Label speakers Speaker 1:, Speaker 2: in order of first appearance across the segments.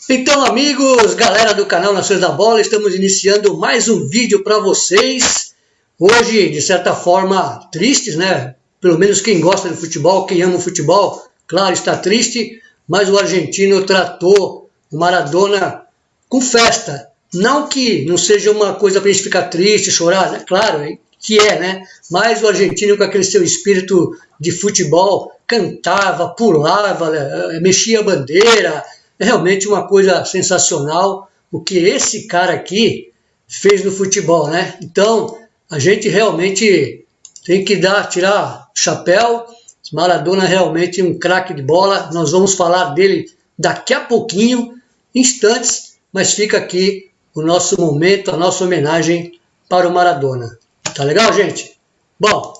Speaker 1: Então, amigos, galera do canal Nações da Bola, estamos iniciando mais um vídeo para vocês. Hoje, de certa forma, tristes, né? Pelo menos quem gosta de futebol, quem ama o futebol, claro, está triste, mas o argentino tratou o Maradona com festa. Não que não seja uma coisa para a gente ficar triste, chorar, né? Claro que é, né? Mas o argentino, com aquele seu espírito de futebol, cantava, pulava, mexia a bandeira. É realmente uma coisa sensacional o que esse cara aqui fez no futebol, né? Então, a gente realmente tem que tirar o chapéu. Maradona realmente um craque de bola. Nós vamos falar dele daqui a pouquinho, instantes, mas fica aqui o nosso momento, a nossa homenagem para o Maradona. Tá legal, gente? Bom,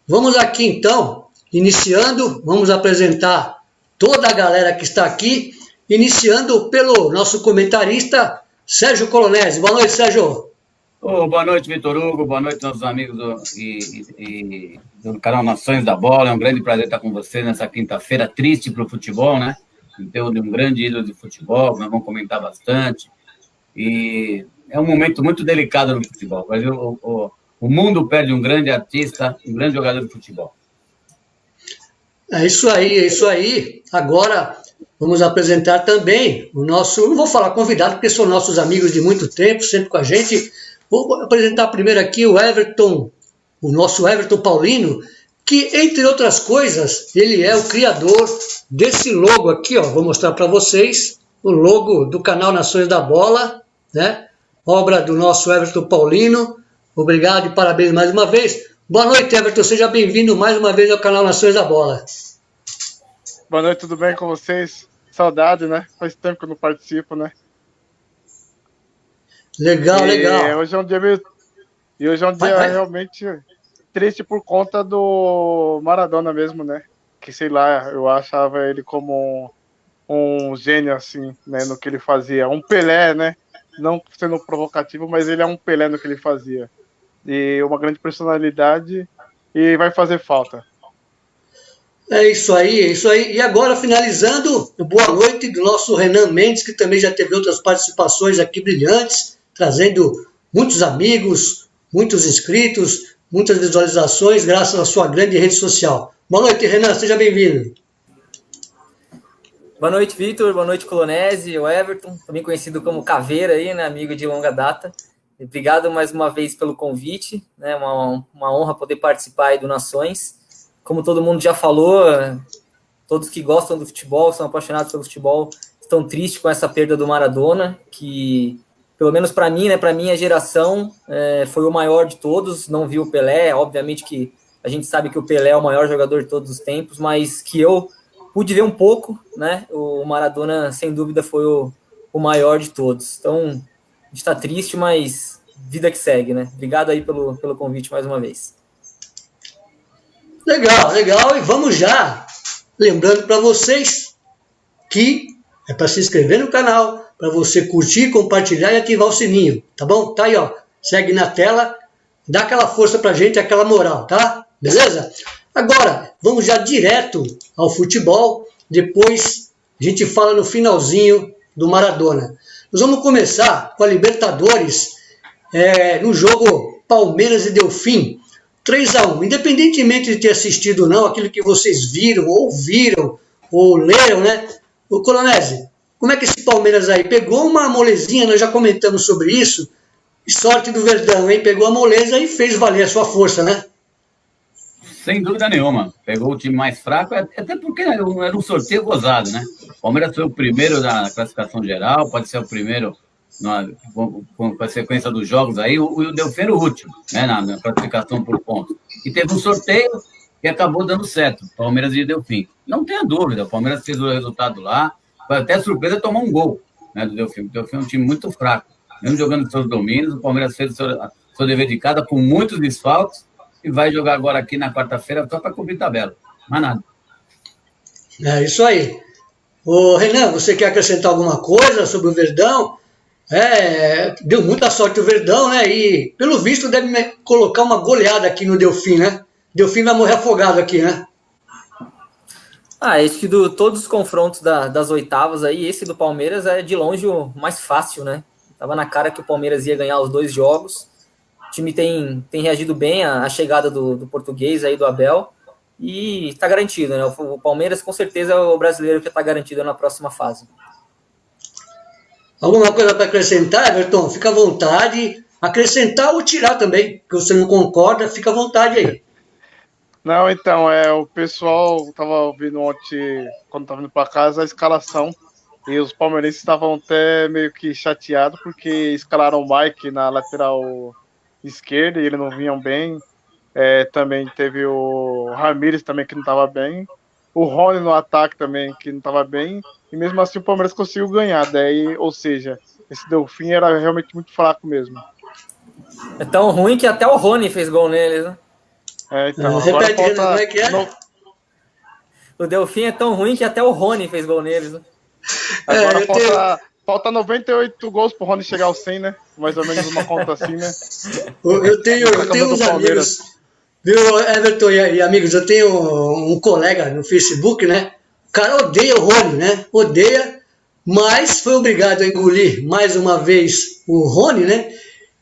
Speaker 1: vamos aqui então, iniciando, vamos apresentar toda a galera que está aqui, iniciando pelo nosso comentarista, Sérgio Colonese. Boa noite, Sérgio.
Speaker 2: Boa noite, Vitor Hugo. Boa noite, nossos amigos do canal Nações da Bola. É um grande prazer estar com você nessa quinta-feira, triste para o futebol, né? Então, de um grande ídolo de futebol, nós vamos comentar bastante. E é um momento muito delicado no futebol. O mundo perde um grande artista, um grande jogador de futebol.
Speaker 1: É isso aí. Agora vamos apresentar também o nosso, não vou falar convidado, porque são nossos amigos de muito tempo, sempre com a gente. Vou apresentar primeiro aqui o Everton, o nosso Everton Paulino, que, entre outras coisas, ele é o criador desse logo aqui, ó. Vou mostrar para vocês o logo do canal Nações da Bola, né? Obra do nosso Everton Paulino. Obrigado e parabéns mais uma vez. Boa noite, Everton. Seja bem-vindo mais uma vez ao canal Nações da Bola.
Speaker 3: Boa noite, tudo bem com vocês? Saudade, né? Faz tempo que eu não participo, né?
Speaker 1: Legal.
Speaker 3: Hoje é um dia realmente triste por conta do Maradona mesmo, né? Que, sei lá, eu achava ele como um gênio, assim, né? No que ele fazia. Um Pelé, né? Não sendo provocativo, mas ele é um Pelé no que ele fazia. E uma grande personalidade, e vai fazer falta.
Speaker 1: É isso aí. E agora, finalizando, boa noite do nosso Renan Mendes, que também já teve outras participações aqui brilhantes, trazendo muitos amigos, muitos inscritos, muitas visualizações, graças à sua grande rede social. Boa noite, Renan, seja bem-vindo.
Speaker 4: Boa noite, Vitor, boa noite, Colonese, o Everton, também conhecido como Caveira aí, né, amigo de longa data. Obrigado mais uma vez pelo convite, né, uma honra poder participar aí do Nações. Como todo mundo já falou, todos que gostam do futebol, são apaixonados pelo futebol, estão tristes com essa perda do Maradona, que, pelo menos para mim, né, para minha geração, foi o maior de todos. Não vi o Pelé, obviamente que a gente sabe que o Pelé é o maior jogador de todos os tempos, mas que eu pude ver um pouco, né, o Maradona, sem dúvida, foi o maior de todos. Então, a gente está triste, mas vida que segue, né? Obrigado aí pelo convite mais uma vez.
Speaker 1: Legal. E vamos já lembrando para vocês que é para se inscrever no canal, para você curtir, compartilhar e ativar o sininho, tá bom? Tá aí, ó. Segue na tela, dá aquela força pra gente, aquela moral, tá? Beleza? Agora, vamos já direto ao futebol, depois a gente fala no finalzinho do Maradona. Nós vamos começar com a Libertadores, no jogo Palmeiras e Delfim, 3-1. Independentemente de ter assistido ou não, aquilo que vocês viram, ouviram, ou leram, né? O Colonese, como é que esse Palmeiras aí pegou uma molezinha, nós já comentamos sobre isso, sorte do Verdão, hein? Pegou a moleza e fez valer a sua força, né?
Speaker 2: Sem dúvida nenhuma. Pegou o time mais fraco, até porque era um sorteio gozado, né? O Palmeiras foi o primeiro na classificação geral, pode ser o primeiro com a sequência dos jogos aí, o Delfim era o último, né, na classificação por pontos. E teve um sorteio que acabou dando certo, Palmeiras e Delfim. Não tenha dúvida, o Palmeiras fez o resultado lá, foi até surpresa tomar um gol, né, do Delfim. O Delfim é um time muito fraco, mesmo jogando seus domínios, o Palmeiras fez o seu dever de casa com muitos desfalques e vai jogar agora aqui na quarta-feira só para cobrir tabela, mais nada.
Speaker 1: É isso aí. Ô, Renan, você quer acrescentar alguma coisa sobre o Verdão? Deu muita sorte o Verdão, né? E, pelo visto, deve colocar uma goleada aqui no Delfim, né? Delfim vai morrer afogado aqui, né?
Speaker 4: Acho que todos os confrontos das oitavas aí, esse do Palmeiras é de longe o mais fácil, né? Tava na cara que o Palmeiras ia ganhar os 2 jogos. O time tem reagido bem à chegada do português aí, do Abel, e tá garantido, né? O Palmeiras com certeza é o brasileiro que tá garantido na próxima fase.
Speaker 1: Alguma coisa para acrescentar, Everton? Fica à vontade. Acrescentar ou tirar também, que você não concorda, fica à vontade aí.
Speaker 3: Não, então, o pessoal tava ouvindo ontem, quando tava indo para casa, a escalação, e os palmeirenses estavam até meio que chateados, porque escalaram o Mike na lateral esquerda, e eles não vinham bem. Também teve o Ramírez também, que não estava bem, o Rony no ataque também, que não estava bem, e mesmo assim o Palmeiras conseguiu ganhar. Daí, ou seja, esse Delfim era realmente muito fraco mesmo.
Speaker 4: É tão ruim que até o Rony fez gol neles, né?
Speaker 3: Então, agora
Speaker 1: repete, como é que é?
Speaker 4: O Delfim é tão ruim que até o Rony fez gol neles, né?
Speaker 3: Agora falta 98 gols pro Rony chegar aos 100, né? Mais ou menos uma conta assim, né?
Speaker 1: Eu tenho uns amigos, viu, Everton e amigos, eu tenho um colega no Facebook, né? O cara odeia o Rony, né? Odeia, mas foi obrigado a engolir mais uma vez o Rony, né?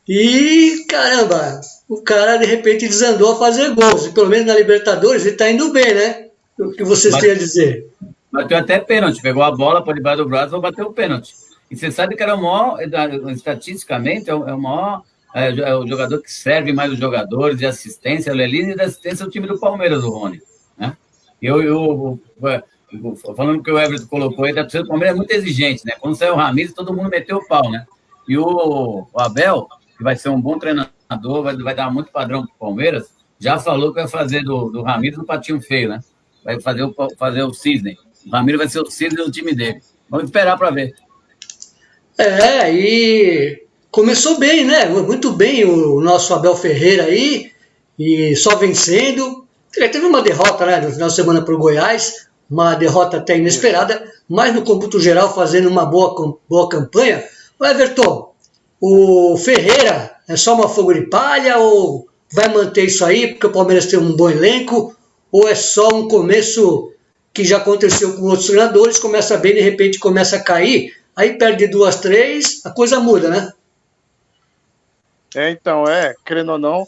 Speaker 1: E, caramba, o cara de repente desandou a fazer gols. E pelo menos na Libertadores ele tá indo bem, né? O que vocês têm a dizer?
Speaker 2: Bateu até pênalti, pegou a bola por debaixo do braço e bateu o pênalti. E você sabe que era o maior, estatisticamente, é o maior, é o jogador que serve mais os jogadores de assistência, o líder de assistência é o time do Palmeiras, o Rony. Né? Falando que o Everton colocou aí, a torcida do Palmeiras é muito exigente, né? Quando saiu o Ramírez, todo mundo meteu o pau, né? E o Abel, que vai ser um bom treinador, vai dar muito padrão para o Palmeiras, já falou que vai fazer do Ramírez um patinho feio, né? Vai fazer o Cisne. O Ramírez vai ser o Cisne do time dele. Vamos esperar para ver.
Speaker 1: E começou bem, né? Muito bem o nosso Abel Ferreira aí, e só vencendo. Teve uma derrota, né, no final de semana para o Goiás, uma derrota até inesperada, mas no cômputo geral fazendo uma boa campanha. O Everton, o Ferreira é só uma fogo de palha ou vai manter isso aí porque o Palmeiras tem um bom elenco, ou é só um começo que já aconteceu com outros treinadores, começa bem, de repente começa a cair, aí perde 2, 3, a coisa muda, né?
Speaker 3: Então, querendo ou não,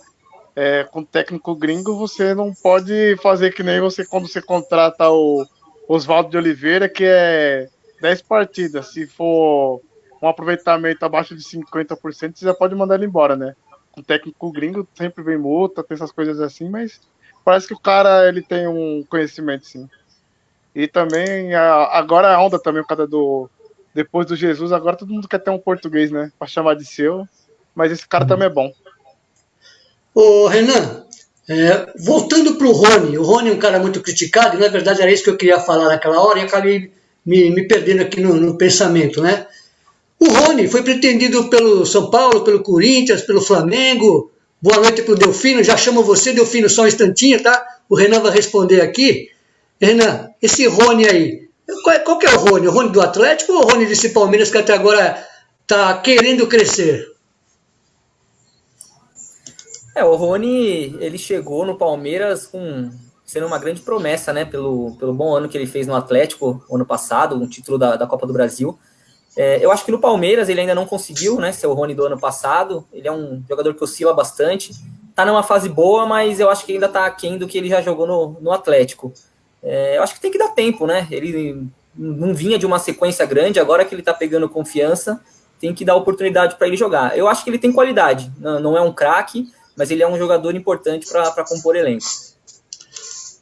Speaker 3: com técnico gringo, você não pode fazer que nem você quando você contrata o Oswaldo de Oliveira, que é 10 partidas. Se for um aproveitamento abaixo de 50%, você já pode mandar ele embora, né? Com técnico gringo sempre vem multa, tem essas coisas assim, mas parece que o cara ele tem um conhecimento, sim. E também, agora a onda também, o cara depois do Jesus, agora todo mundo quer ter um português, né? Pra chamar de seu. Mas esse cara também é bom.
Speaker 1: Ô, Renan, voltando para o Rony é um cara muito criticado, e na verdade era isso que eu queria falar naquela hora, e acabei me perdendo aqui no pensamento, né? O Rony foi pretendido pelo São Paulo, pelo Corinthians, pelo Flamengo. Boa noite para o Delfino, já chamo você, Delfino, só um instantinho, tá? O Renan vai responder aqui. Renan, esse Rony aí, qual que é o Rony? O Rony do Atlético ou o Rony desse Palmeiras que até agora está querendo crescer?
Speaker 4: O Rony, ele chegou no Palmeiras sendo uma grande promessa, né? Pelo bom ano que ele fez no Atlético ano passado, um título da Copa do Brasil. Eu acho que no Palmeiras ele ainda não conseguiu, né? Ser o Rony do ano passado. Ele é um jogador que oscila bastante. Tá numa fase boa, mas eu acho que ainda tá aquém do que ele já jogou no Atlético. Eu acho que tem que dar tempo, né? Ele não vinha de uma sequência grande, agora que ele tá pegando confiança, tem que dar oportunidade para ele jogar. Eu acho que ele tem qualidade, não é um craque, mas ele é um jogador importante para compor elenco.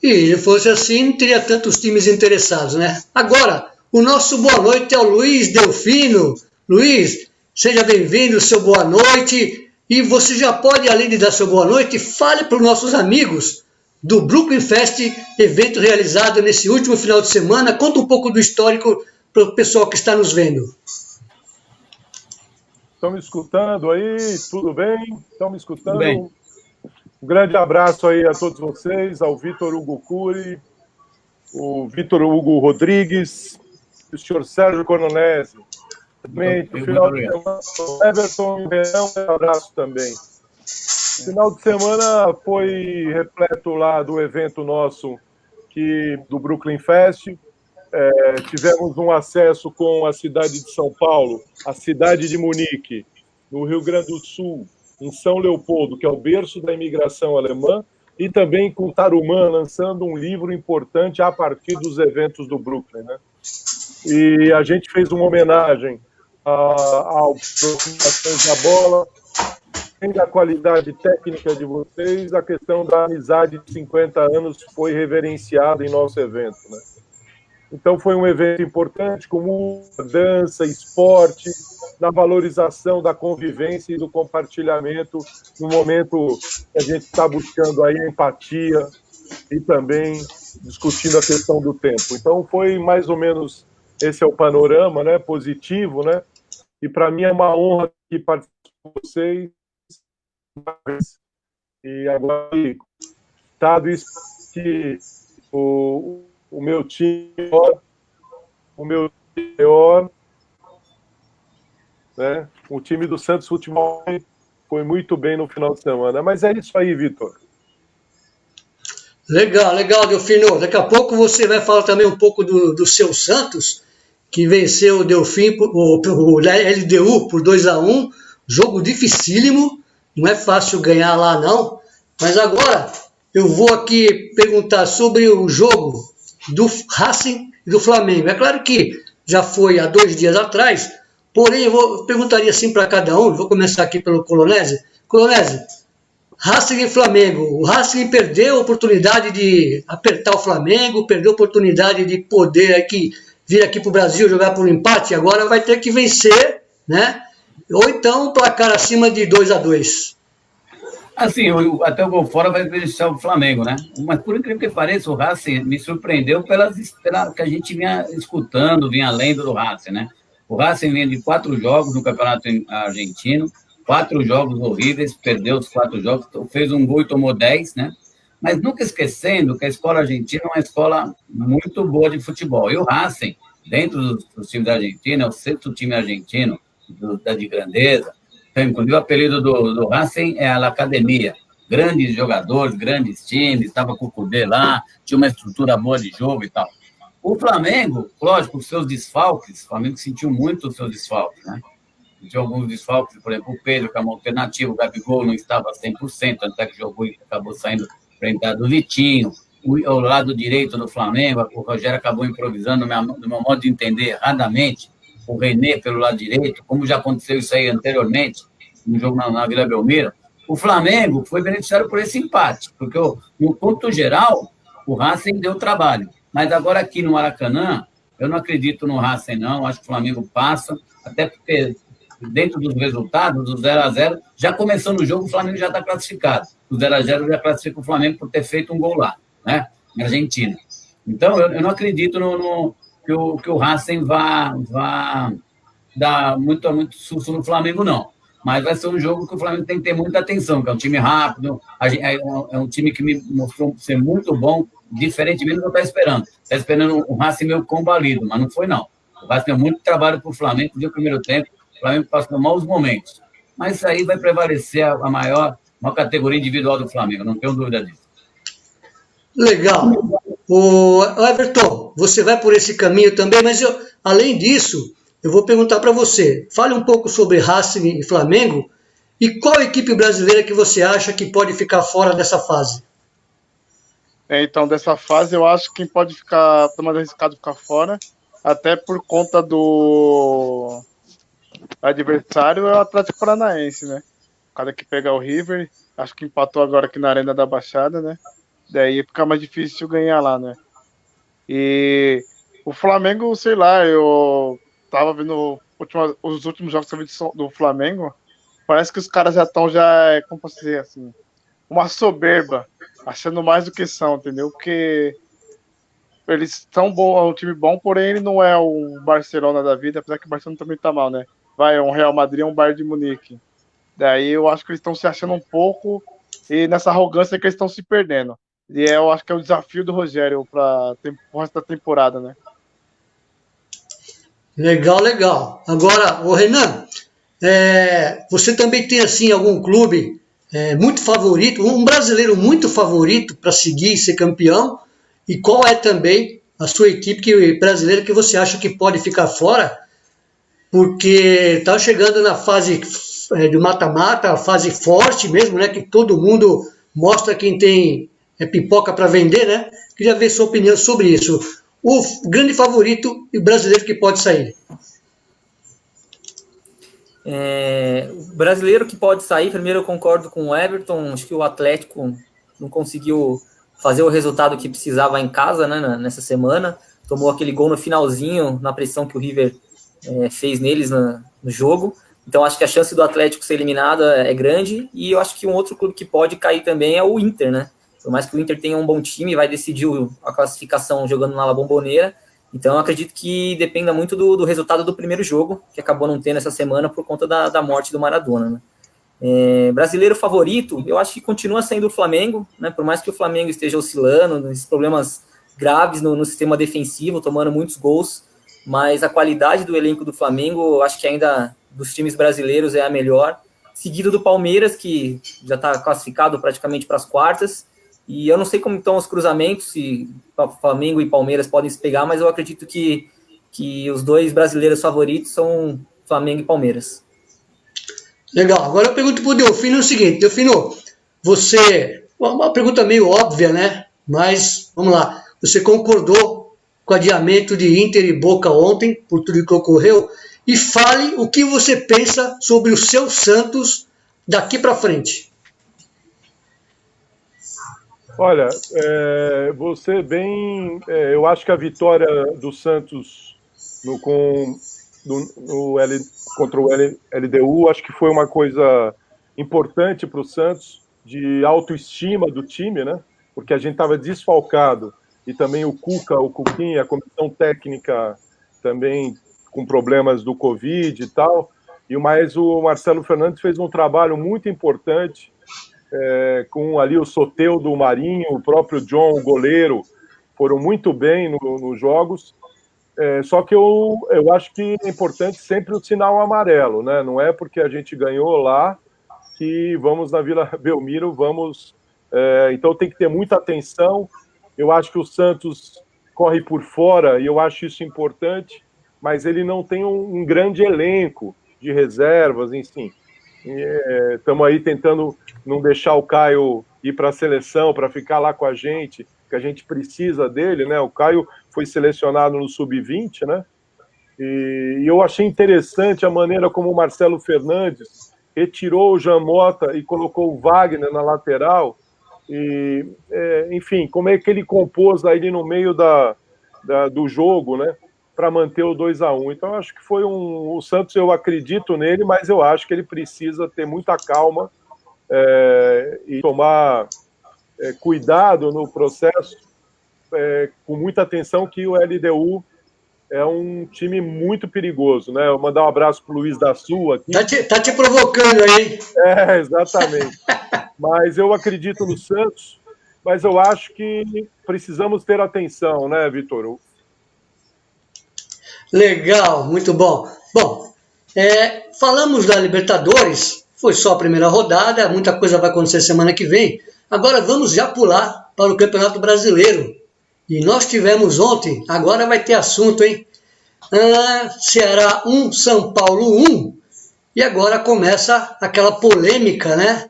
Speaker 1: E se fosse assim, não teria tantos times interessados, né? Agora, o nosso boa noite é o Luiz Delfino. Luiz, seja bem-vindo, seu boa noite. E você já pode, além de dar seu boa noite, fale para os nossos amigos do Brooklyn Fest, evento realizado nesse último final de semana. Conta um pouco do histórico para o pessoal que está nos vendo.
Speaker 5: Estão me escutando aí? Tudo bem? Estão me escutando?
Speaker 2: Bem.
Speaker 5: Um grande abraço aí a todos vocês, ao Vitor Hugo Cury, o Vitor Hugo Rodrigues, o senhor Sérgio Coronese. Também, no final de semana, o Everton e o Renan, um abraço também. Final de semana foi repleto lá do evento nosso do Brooklyn Fest. Tivemos um acesso com a cidade de São Paulo, a cidade de Munique, no Rio Grande do Sul, em São Leopoldo, que é o berço da imigração alemã, e também com Tarumã, lançando um livro importante a partir dos eventos do Brooklyn, né? E a gente fez uma homenagem ao Procurações da Bola, além da qualidade técnica de vocês, a questão da amizade de 50 anos foi reverenciada em nosso evento, né? Então foi um evento importante, com música, dança, esporte, na valorização da convivência e do compartilhamento, no momento que a gente está buscando aí a empatia e também discutindo a questão do tempo. Então foi mais ou menos esse é o panorama, né, positivo, né? E para mim é uma honra que participar com vocês. E agora, dado isso que o meu time maior, né? O time do Santos Futebol foi muito bem no final de semana. Mas é isso aí, Vitor.
Speaker 1: Legal, legal, Delfino. Daqui a pouco você vai falar também um pouco do seu Santos, que venceu o Delfim, o LDU por 2-1. Jogo dificílimo, não é fácil ganhar lá não. Mas agora eu vou aqui perguntar sobre o jogo do Racing e do Flamengo. É claro que já foi há 2 dias atrás, porém eu perguntaria assim para cada um. Vou começar aqui pelo Colonese. Colonese, Racing e Flamengo. O Racing perdeu a oportunidade de apertar o Flamengo, perdeu a oportunidade de poder aqui, vir aqui para o Brasil jogar por um empate, agora vai ter que vencer, né? Ou então um placar acima de 2-2.
Speaker 2: Assim, até o gol fora vai beneficiar o Flamengo, né? Mas por incrível que pareça, o Racing me surpreendeu pela que a gente vinha escutando, vinha lendo do Racing, né? O Racing vinha de 4 jogos no Campeonato Argentino, 4 jogos horríveis, perdeu os 4 jogos, fez um gol e tomou 10, né? Mas nunca esquecendo que a escola argentina é uma escola muito boa de futebol. E o Racing, dentro dos times da Argentina, é o 6º time argentino de grandeza. Então, inclusive, o apelido do Racing é a Academia. Grandes jogadores, grandes times, estava com o Cudê lá, tinha uma estrutura boa de jogo e tal. O Flamengo, lógico, os seus desfalques, o Flamengo sentiu muito os seus desfalques, né? Tinha alguns desfalques, por exemplo, o Pedro, que é uma alternativa, o Gabigol não estava 100%, até que jogou e acabou saindo para entrar do Vitinho. O lado direito do Flamengo, o Rogério acabou improvisando, do meu modo de entender, erradamente, o René pelo lado direito, como já aconteceu isso aí anteriormente, no jogo na Vila Belmiro. O Flamengo foi beneficiado por esse empate, porque no ponto geral, o Racing deu trabalho. Mas agora aqui no Maracanã, eu não acredito no Racing, não. Acho que o Flamengo passa, até porque dentro dos resultados, do 0-0, já começando o jogo, o Flamengo já está classificado. O 0-0 já classifica o Flamengo por ter feito um gol lá, né, na Argentina. Então, eu não acredito que o Racing vá dar muito susto no Flamengo, não. Mas vai ser um jogo que o Flamengo tem que ter muita atenção, que é um time rápido, é um time que me mostrou ser muito bom, diferentemente do que eu estava esperando. Estava esperando um Racing meio combalido, mas não foi, não. O Racing deu muito trabalho para o Flamengo, no primeiro tempo, o Flamengo passou maus momentos. Mas isso aí vai prevalecer a maior categoria individual do Flamengo, não tenho dúvida disso.
Speaker 1: Legal. O Everton, você vai por esse caminho também, mas além disso, eu vou perguntar para você. Fale um pouco sobre Racing e Flamengo e qual equipe brasileira que você acha que pode ficar fora dessa fase?
Speaker 3: Então, dessa fase, eu acho que quem pode ficar, tá mais arriscado ficar fora, até por conta do adversário, é o Atlético Paranaense, né? O cara que pega o River, acho que empatou agora aqui na Arena da Baixada, né? Daí fica mais difícil ganhar lá, né? E o Flamengo, sei lá, eu tava vendo os últimos jogos que eu vi do Flamengo, parece que os caras já estão, como posso dizer, assim, uma soberba, achando mais do que são, entendeu? Porque eles são bons, é um time bom, porém ele não é um Barcelona da vida, apesar que o Barcelona também tá mal, né? Vai, um Real Madrid, um Bayern de Munique. Daí eu acho que eles estão se achando um pouco e nessa arrogância que eles estão se perdendo. E eu acho que é o desafio do Rogério para o resto da temporada, né?
Speaker 1: Legal, legal. Agora, o Renan, você também tem assim algum clube muito favorito, um brasileiro muito favorito para seguir e ser campeão? E qual é também a sua equipe brasileira que você acha que pode ficar fora? Porque está chegando na fase do mata-mata, a fase forte mesmo, né? Que todo mundo mostra quem tem pipoca para vender, né? Queria ver sua opinião sobre isso. O grande favorito e brasileiro que pode sair.
Speaker 4: O brasileiro que pode sair, primeiro eu concordo com o Everton, acho que o Atlético não conseguiu fazer o resultado que precisava em casa, né, nessa semana, tomou aquele gol no finalzinho, na pressão que o River fez neles no jogo, então acho que a chance do Atlético ser eliminado é grande, e eu acho que um outro clube que pode cair também é o Inter, né, por mais que o Inter tenha um bom time, vai decidir a classificação jogando na La Bombonera, então eu acredito que dependa muito do resultado do primeiro jogo, que acabou não tendo essa semana por conta da morte do Maradona, né. Brasileiro favorito, eu acho que continua sendo o Flamengo, né? Por mais que o Flamengo esteja oscilando, nesses problemas graves no sistema defensivo, tomando muitos gols, mas a qualidade do elenco do Flamengo, eu acho que ainda dos times brasileiros é a melhor, seguido do Palmeiras, que já está classificado praticamente para as quartas, e eu não sei como estão os cruzamentos, se Flamengo e Palmeiras podem se pegar, mas eu acredito que os dois brasileiros favoritos são Flamengo e Palmeiras.
Speaker 1: Legal. Agora eu pergunto para o Delfino o seguinte. Delfino, você... Uma pergunta meio óbvia, né? Mas, vamos lá. Você concordou com o adiamento de Inter e Boca ontem, por tudo que ocorreu? E fale o que você pensa sobre o seu Santos daqui para frente.
Speaker 5: Olha, você bem... eu acho que a vitória do Santos contra o LDU, acho que foi uma coisa importante para o Santos, de autoestima do time, né? Porque a gente estava desfalcado, e também o Cuquinha, a comissão técnica também com problemas do Covid e tal, mas o Marcelo Fernandes fez um trabalho muito importante, com ali o Soteldo, o Marinho, o próprio John, o goleiro, foram muito bem nos jogos. Só que eu acho que é importante sempre o sinal amarelo, né? Não é porque a gente ganhou lá que vamos na Vila Belmiro, então tem que ter muita atenção. Eu acho que o Santos corre por fora e eu acho isso importante, mas ele não tem um grande elenco de reservas, enfim. Estamos aí tentando não deixar o Caio ir para a seleção, para ficar lá com a gente, que a gente precisa dele, né? O Caio foi selecionado no Sub-20, né? E eu achei interessante a maneira como o Marcelo Fernandes retirou o Jean Mota e colocou o Wagner na lateral. Enfim, como é que ele compôs aí no meio do jogo, né? Para manter o 2-1. Então, acho que foi o Santos, eu acredito nele, mas eu acho que ele precisa ter muita calma e tomar cuidado no processo, com muita atenção, que o LDU é um time muito perigoso, né? Eu vou mandar um abraço para o Luiz da Sul aqui.
Speaker 1: Tá te provocando aí.
Speaker 5: Exatamente. Mas eu acredito no Santos, mas eu acho que precisamos ter atenção, né, Vitor?
Speaker 1: Legal, muito bom. Bom, falamos da Libertadores, foi só a primeira rodada, muita coisa vai acontecer semana que vem. Agora vamos já pular para o Campeonato Brasileiro. E nós tivemos ontem, agora vai ter assunto, hein? Ceará 1, São Paulo 1. E agora começa aquela polêmica, né?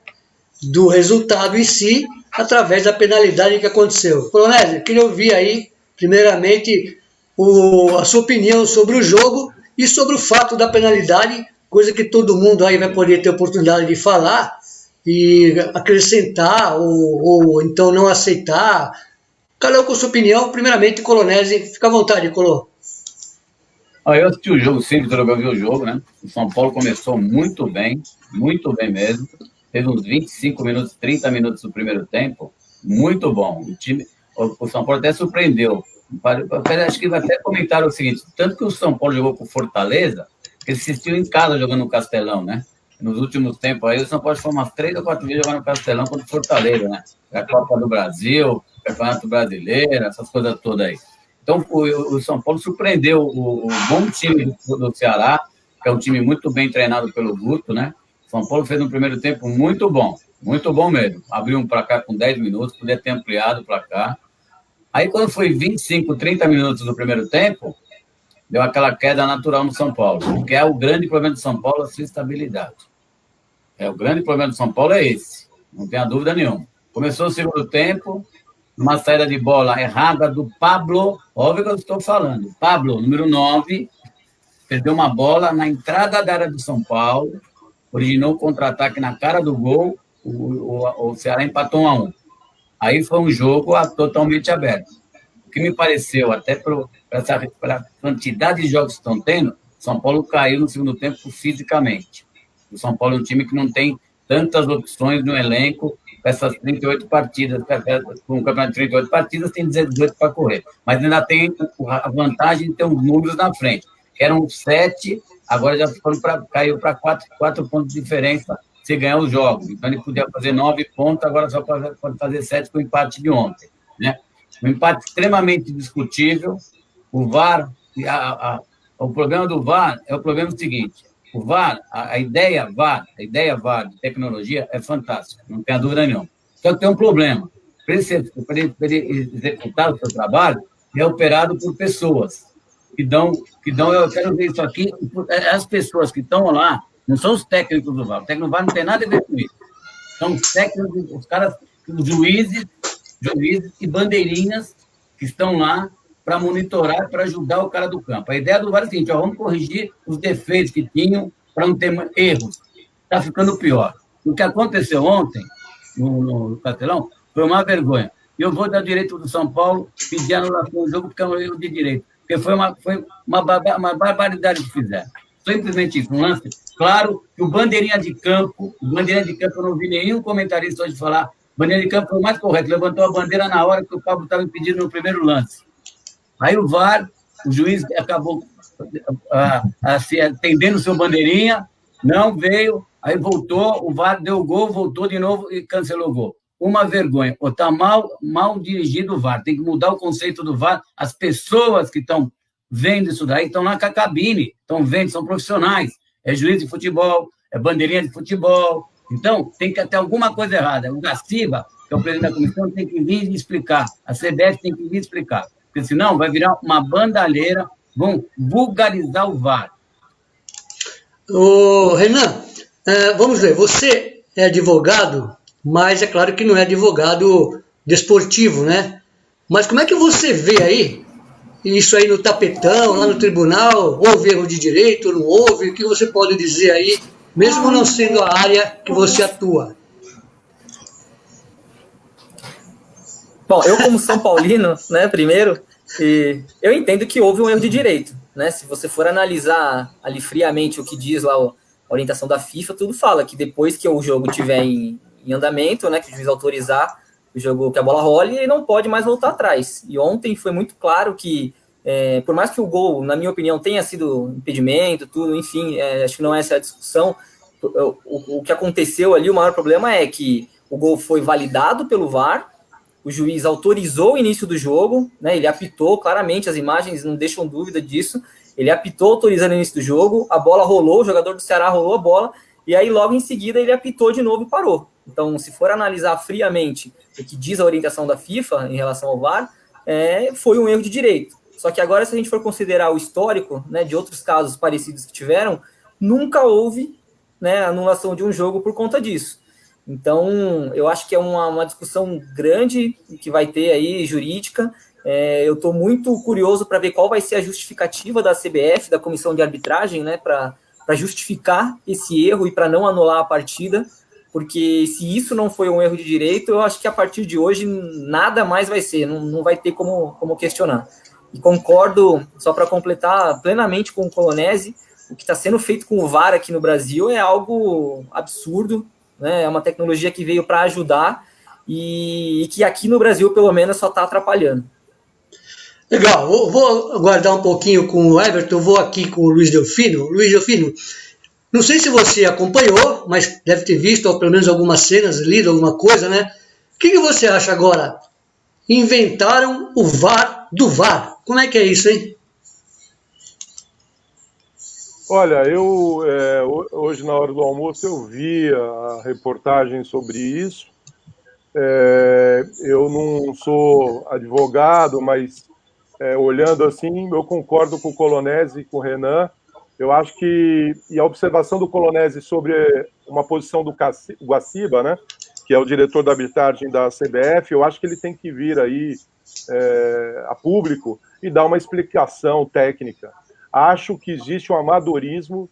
Speaker 1: Do resultado em si, através da penalidade que aconteceu. Coronel, eu queria ouvir aí, primeiramente, a sua opinião sobre o jogo e sobre o fato da penalidade, coisa que todo mundo aí vai poder ter oportunidade de falar e acrescentar ou então não aceitar. Cada um com sua opinião. Primeiramente, Colonese, fica à vontade, Colô.
Speaker 2: Eu assisti o jogo, sim, Vitor, eu vi o jogo, né? O São Paulo começou muito bem mesmo. Teve uns 25 minutos, 30 minutos do primeiro tempo, muito bom. O São Paulo até surpreendeu. Acho que até comentaram o seguinte, tanto que o São Paulo jogou com Fortaleza, que ele assistiu em casa jogando no Castelão, né? Nos últimos tempos aí, o São Paulo foi umas 3 ou 4 vezes jogar no Castelão contra o Fortaleza, né? A Copa do Brasil, Campeonato Brasileiro, essas coisas todas aí. Então, o São Paulo surpreendeu o bom time do Ceará, que é um time muito bem treinado pelo Guto, né? O São Paulo fez um primeiro tempo muito bom mesmo. Abriu um placar com 10 minutos, podia ter ampliado o placar. Aí, quando foi 25, 30 minutos do primeiro tempo, deu aquela queda natural no São Paulo, que é o grande problema do São Paulo, a sua estabilidade. O grande problema do São Paulo é esse, não tenha dúvida nenhuma. Começou o segundo tempo, uma saída de bola errada do Pablo, óbvio que eu estou falando, Pablo, número 9, perdeu uma bola na entrada da área do São Paulo, originou um contra-ataque na cara do gol, o Ceará empatou 1-1. Aí foi um jogo totalmente aberto. O que me pareceu, até pela quantidade de jogos que estão tendo, São Paulo caiu no segundo tempo fisicamente. O São Paulo é um time que não tem tantas opções no elenco, essas 38 partidas, com um campeonato de 38 partidas, tem 18 para correr. Mas ainda tem a vantagem de ter uns números na frente. Eram 7, agora já caiu para 4 pontos de diferença se ganhar os jogos. Então, ele podia fazer 9 pontos, agora só pode fazer 7 com o empate de ontem. Né? Um empate extremamente discutível. O VAR, o problema do VAR é o problema seguinte: o VAR, a ideia VAR de tecnologia é fantástica, não tem dúvida nenhuma. Só que tem um problema. Para ele executar o seu trabalho, é operado por pessoas que dão, eu quero ver isso aqui, as pessoas que estão lá, não são os técnicos do VAR. O técnico do VAR não tem nada a ver com isso. São os técnicos, os caras, os juízes e bandeirinhas que estão lá para monitorar, para ajudar o cara do campo. A ideia do VAR é a seguinte: vamos corrigir os defeitos que tinham para não ter erros. Está ficando pior. O que aconteceu ontem, no Castelão, foi uma vergonha. Eu vou dar direito do São Paulo pedir anulação do jogo porque é um erro de direito. Porque foi uma barbaridade que fizeram. Simplesmente isso, um lance. Claro que o bandeirinha de campo, eu não vi nenhum comentarista hoje falar, bandeirinha de campo foi o mais correto, levantou a bandeira na hora que o Pablo estava impedido no primeiro lance. Aí o VAR, o juiz acabou se atendendo o seu bandeirinha, não veio, aí voltou, o VAR deu o gol, voltou de novo e cancelou o gol. Uma vergonha. Está mal dirigido o VAR, tem que mudar o conceito do VAR. As pessoas que estão vendo isso daí estão lá com a cabine, estão vendo, são profissionais. É juiz de futebol, é bandeirinha de futebol. Então, tem que ter alguma coisa errada. O Gaciba, que é o presidente da comissão, tem que vir explicar. A CBF tem que vir explicar. Porque senão vai virar uma bandalheira, vão vulgarizar o VAR.
Speaker 1: Ô, Renan, vamos ver, você é advogado, mas é claro que não é advogado desportivo, né? Mas como é que você vê aí, isso aí no tapetão, lá no tribunal, houve erro de direito, não houve? O que você pode dizer aí, mesmo não sendo a área que você atua?
Speaker 4: Bom, eu como São Paulino, né, primeiro, eu entendo que houve um erro de direito, né? Se você for analisar ali friamente o que diz lá a orientação da FIFA, tudo fala que depois que o jogo estiver em andamento, né, que o juiz autorizar o jogo, que a bola role, ele não pode mais voltar atrás. E ontem foi muito claro que, por mais que o gol, na minha opinião, tenha sido impedimento, tudo, enfim, acho que não é essa a discussão. O que aconteceu ali, o maior problema é que o gol foi validado pelo VAR, o juiz autorizou o início do jogo, né, ele apitou claramente, as imagens não deixam dúvida disso, ele apitou autorizando o início do jogo, a bola rolou, o jogador do Ceará rolou a bola, e aí logo em seguida ele apitou de novo e parou. Então, se for analisar friamente o que diz a orientação da FIFA em relação ao VAR, foi um erro de direito. Só que agora, se a gente for considerar o histórico, né, de outros casos parecidos que tiveram, nunca houve, né, anulação de um jogo por conta disso. Então, eu acho que é uma discussão grande que vai ter aí, jurídica. Eu estou muito curioso para ver qual vai ser a justificativa da CBF, da comissão de arbitragem, né, para justificar esse erro e para não anular a partida, porque se isso não foi um erro de direito, eu acho que a partir de hoje nada mais vai ser, não vai ter como questionar. E concordo, só para completar, plenamente com o Colonese, o que está sendo feito com o VAR aqui no Brasil é algo absurdo, né? É uma tecnologia que veio para ajudar e que aqui no Brasil, pelo menos, só está atrapalhando.
Speaker 1: Legal, vou aguardar um pouquinho com o Everton, vou aqui com o Luiz Delfino. Luiz Delfino, não sei se você acompanhou, mas deve ter visto, ou pelo menos algumas cenas, lido alguma coisa, né? O que você acha agora? Inventaram o VAR do VAR. Como é que é isso, hein?
Speaker 5: Olha, hoje na hora do almoço eu vi a reportagem sobre isso Eu não sou advogado, mas olhando assim, eu concordo com o Colonese e com o Renan. Eu acho que, e a observação do Colonese sobre uma posição do Guaciba, né, que é o diretor da arbitragem da CBF, eu acho que ele tem que vir aí a público e dar uma explicação técnica. Acho que existe um amadorismo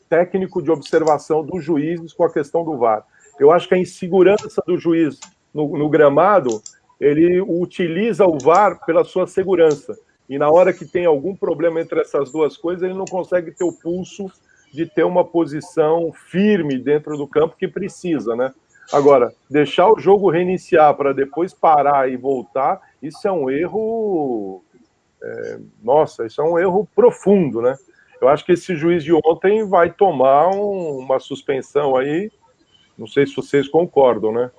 Speaker 5: técnico de observação dos juízes com a questão do VAR. Eu acho que a insegurança do juiz no gramado, ele utiliza o VAR pela sua segurança. E na hora que tem algum problema entre essas duas coisas, ele não consegue ter o pulso de ter uma posição firme dentro do campo que precisa, né? Agora, deixar o jogo reiniciar para depois parar e voltar, isso é um erro... Nossa, isso é um erro profundo, né? Eu acho que esse juiz de ontem vai tomar uma suspensão aí, não sei se vocês concordam, né?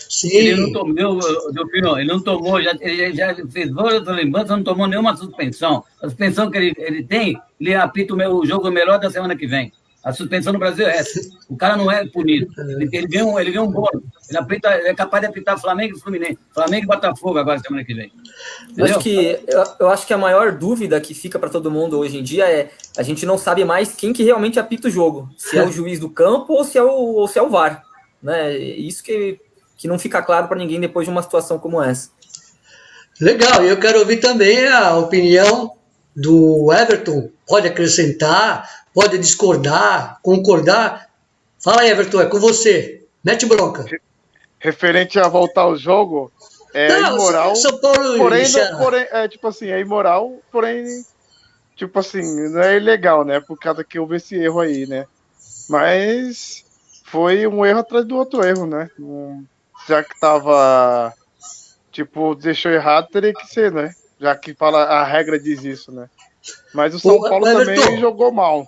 Speaker 1: Sim.
Speaker 2: Ele não tomou, Delfino, ele não tomou, ele já fez várias lembranças, não tomou nenhuma suspensão. A suspensão que ele tem, ele apita o jogo melhor da semana que vem. A suspensão no Brasil é essa. O cara não é punido. Ele ganha um bônus. Ele é capaz de apitar Flamengo e Fluminense. Flamengo e Botafogo agora semana que vem.
Speaker 4: Eu acho que a maior dúvida que fica para todo mundo hoje em dia é a gente não sabe mais quem que realmente apita o jogo. Se é o juiz do campo ou se é o VAR. Né? Isso que não fica claro para ninguém depois de uma situação como essa.
Speaker 1: Legal, e eu quero ouvir também a opinião do Everton. Pode acrescentar, pode discordar, concordar. Fala aí, Everton, é com você. Mete bronca.
Speaker 3: Referente a voltar ao jogo,
Speaker 1: não,
Speaker 3: imoral.
Speaker 1: São Paulo
Speaker 3: porém, tipo assim, é imoral, porém, tipo assim, não é ilegal, né? Por causa que houve esse erro aí, né? Mas foi um erro atrás do outro erro, né? Já que tava, tipo, deixou errado, teria que ser, né? Já que a regra diz isso, né? Mas o São Paulo também jogou mal.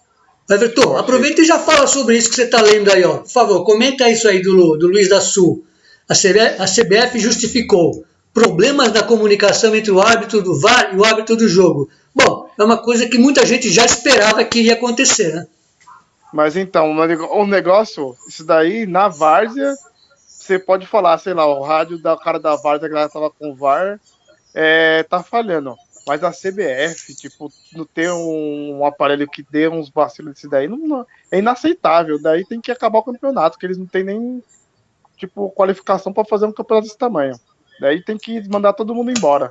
Speaker 1: Everton, aproveita e já fala sobre isso que você está lendo aí, ó. Por favor, comenta isso aí do Luiz da Sul. A CBF justificou problemas na comunicação entre o árbitro do VAR e o árbitro do jogo. Bom, é uma coisa que muita gente já esperava que iria acontecer, né?
Speaker 3: Mas então, o negócio, isso daí, na várzea, você pode falar, sei lá, o rádio da cara da várzea, que ela tava com o VAR, tá falhando. Mas a CBF, tipo, não ter um aparelho que dê uns vacilos desse daí, não, é inaceitável. Daí tem que acabar o campeonato, que eles não têm nem, tipo, qualificação para fazer um campeonato desse tamanho. Daí tem que mandar todo mundo embora.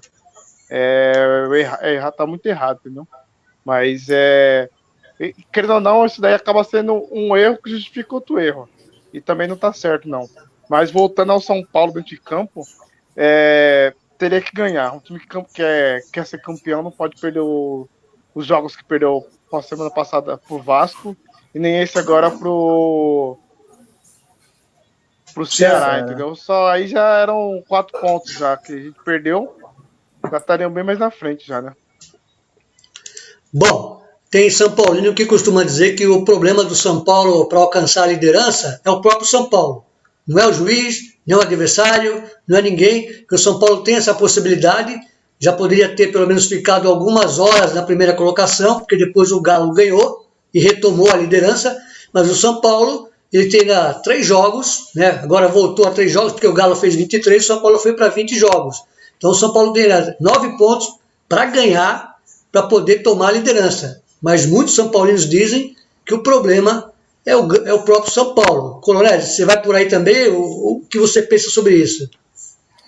Speaker 3: Tá muito errado, entendeu? Mas, querendo ou não, isso daí acaba sendo um erro que justifica outro erro. E também não tá certo, não. Mas voltando ao São Paulo dentro de campo, teria que ganhar. Um time que quer ser campeão não pode perder os jogos que perdeu a semana passada pro Vasco e nem esse agora pro Ceará, entendeu? Só aí já eram 4 pontos já que a gente perdeu, já estariam bem mais na frente já, né?
Speaker 1: Bom, tem São Paulino que costuma dizer que o problema do São Paulo para alcançar a liderança é o próprio São Paulo. Não é o juiz, não é o adversário, não é ninguém, que o São Paulo tem essa possibilidade, já poderia ter pelo menos ficado algumas horas na primeira colocação, porque depois o Galo ganhou e retomou a liderança, mas o São Paulo, ele tem 3 jogos, né? Agora voltou a 3 jogos, porque o Galo fez 23, o São Paulo foi para 20 jogos. Então o São Paulo tem 9 pontos para ganhar, para poder tomar a liderança. Mas muitos São Paulinos dizem que o problema é o próprio São Paulo. Colonese, você vai por aí também? O que você pensa sobre isso?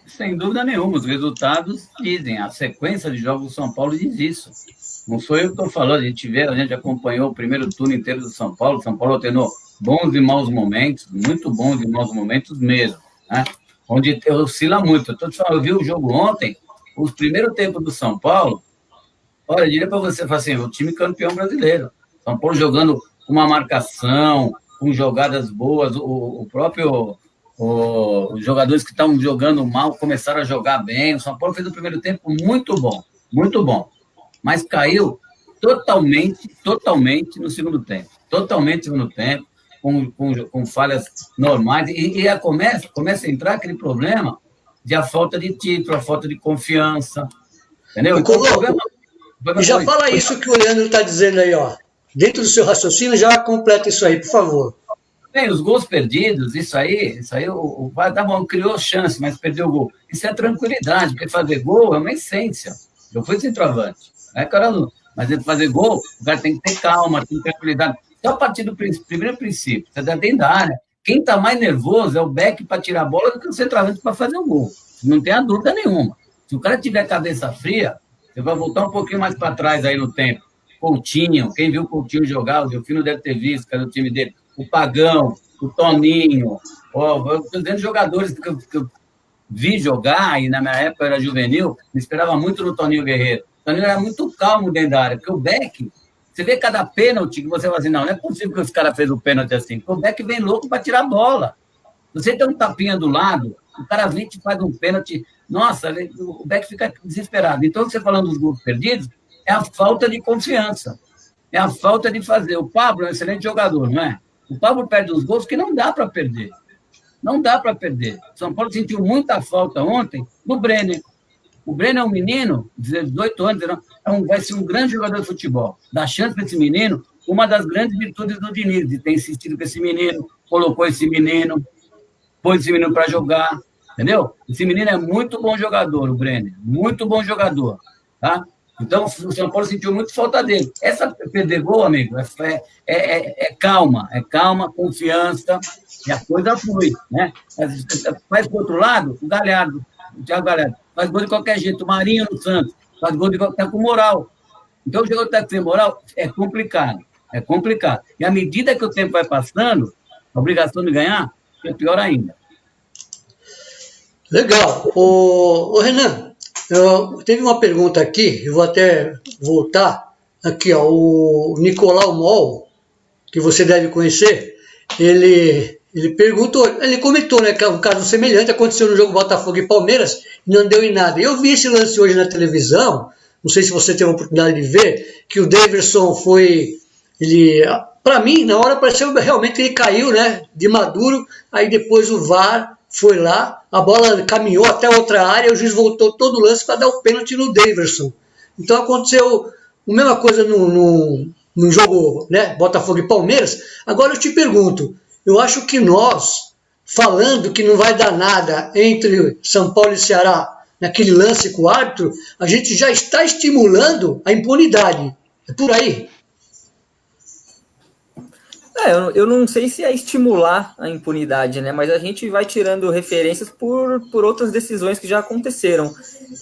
Speaker 2: Sem dúvida nenhuma, os resultados dizem, a sequência de jogos do São Paulo diz isso. Não sou eu que estou falando, a gente acompanhou o primeiro turno inteiro do São Paulo alternou bons e maus momentos, muito bons e maus momentos mesmo, né? Onde oscila muito. Eu vi o jogo ontem, os primeiros tempos do São Paulo, olha, eu diria para você, assim, o time campeão brasileiro. São Paulo jogando uma marcação, com jogadas boas, os jogadores que estavam jogando mal começaram a jogar bem. O São Paulo fez o primeiro tempo muito bom, mas caiu totalmente no segundo tempo, com falhas normais, e começa a entrar aquele problema de a falta de título, a falta de confiança, entendeu? Então,
Speaker 1: e já fala isso que o Leandro está dizendo aí, ó. Dentro do seu raciocínio, já completa isso aí, por favor.
Speaker 2: Bem, os gols perdidos, isso aí o VAR tá bom, criou chance, mas perdeu o gol. Isso é tranquilidade, porque fazer gol é uma essência. Eu fui centroavante. Mas fazer gol, o cara tem que ter calma, tem que ter tranquilidade. Só a partir do primeiro princípio, você está dentro da área. Quem está mais nervoso é o back para tirar a bola do que o centroavante para fazer o gol. Não tem a dúvida nenhuma. Se o cara tiver cabeça fria, você vai voltar um pouquinho mais para trás aí no tempo. Coutinho, quem viu o Coutinho jogar, o Delfino deve ter visto, que era o time dele. O Pagão, o Toninho. Eu estou dizendo jogadores que eu vi jogar, e na minha época eu era juvenil, me esperava muito no Toninho Guerreiro. O Toninho era muito calmo dentro da área, porque o back, você vê cada pênalti que você fala assim, não é possível que os caras fez o pênalti assim, porque o back vem louco para tirar a bola. Você tem um tapinha do lado, o cara vem e te faz um pênalti, nossa, o back fica desesperado. Então, você falando dos gols perdidos, é a falta de confiança, é a falta de fazer. O Pablo é um excelente jogador, não é? O Pablo perde os gols que não dá para perder. Não dá para perder. São Paulo sentiu muita falta ontem do Brenner. O Brenner é um menino, 18 anos, vai ser um grande jogador de futebol. Dá chance para esse menino, uma das grandes virtudes do Diniz, de ter insistido com esse menino, colocou esse menino, pôs esse menino para jogar, entendeu? Esse menino é muito bom jogador, o Brenner, muito bom jogador, tá? Então, o São Paulo sentiu muito falta dele. Essa perder gol, amigo, é calma, confiança, e a coisa flui, né? Faz pro outro lado, o Galhardo, o Thiago Galhardo, faz gol de qualquer jeito, o Marinho no Santos, faz gol de qualquer, tá com moral. Então, o jogador tá sem moral, é complicado. E à medida que o tempo vai passando, a obrigação de ganhar é pior ainda.
Speaker 1: Legal. Ô Renan, teve uma pergunta aqui, eu vou até voltar aqui, ó, o Nicolau Moll, que você deve conhecer, ele perguntou, ele comentou, né, que um caso semelhante aconteceu no jogo Botafogo e Palmeiras e não deu em nada. Eu vi esse lance hoje na televisão, não sei se você teve a oportunidade de ver, que o Daverson para mim, na hora pareceu realmente que ele caiu, né, de maduro, aí depois o VAR foi lá, a bola caminhou até outra área, o juiz voltou todo o lance para dar o pênalti no Daverson. Então aconteceu a mesma coisa no jogo, né, Botafogo e Palmeiras. Agora eu te pergunto, eu acho que nós, falando que não vai dar nada entre São Paulo e Ceará, naquele lance com o árbitro, a gente já está estimulando a impunidade. É por aí.
Speaker 4: Eu não sei se é estimular a impunidade, né? Mas a gente vai tirando referências por outras decisões que já aconteceram.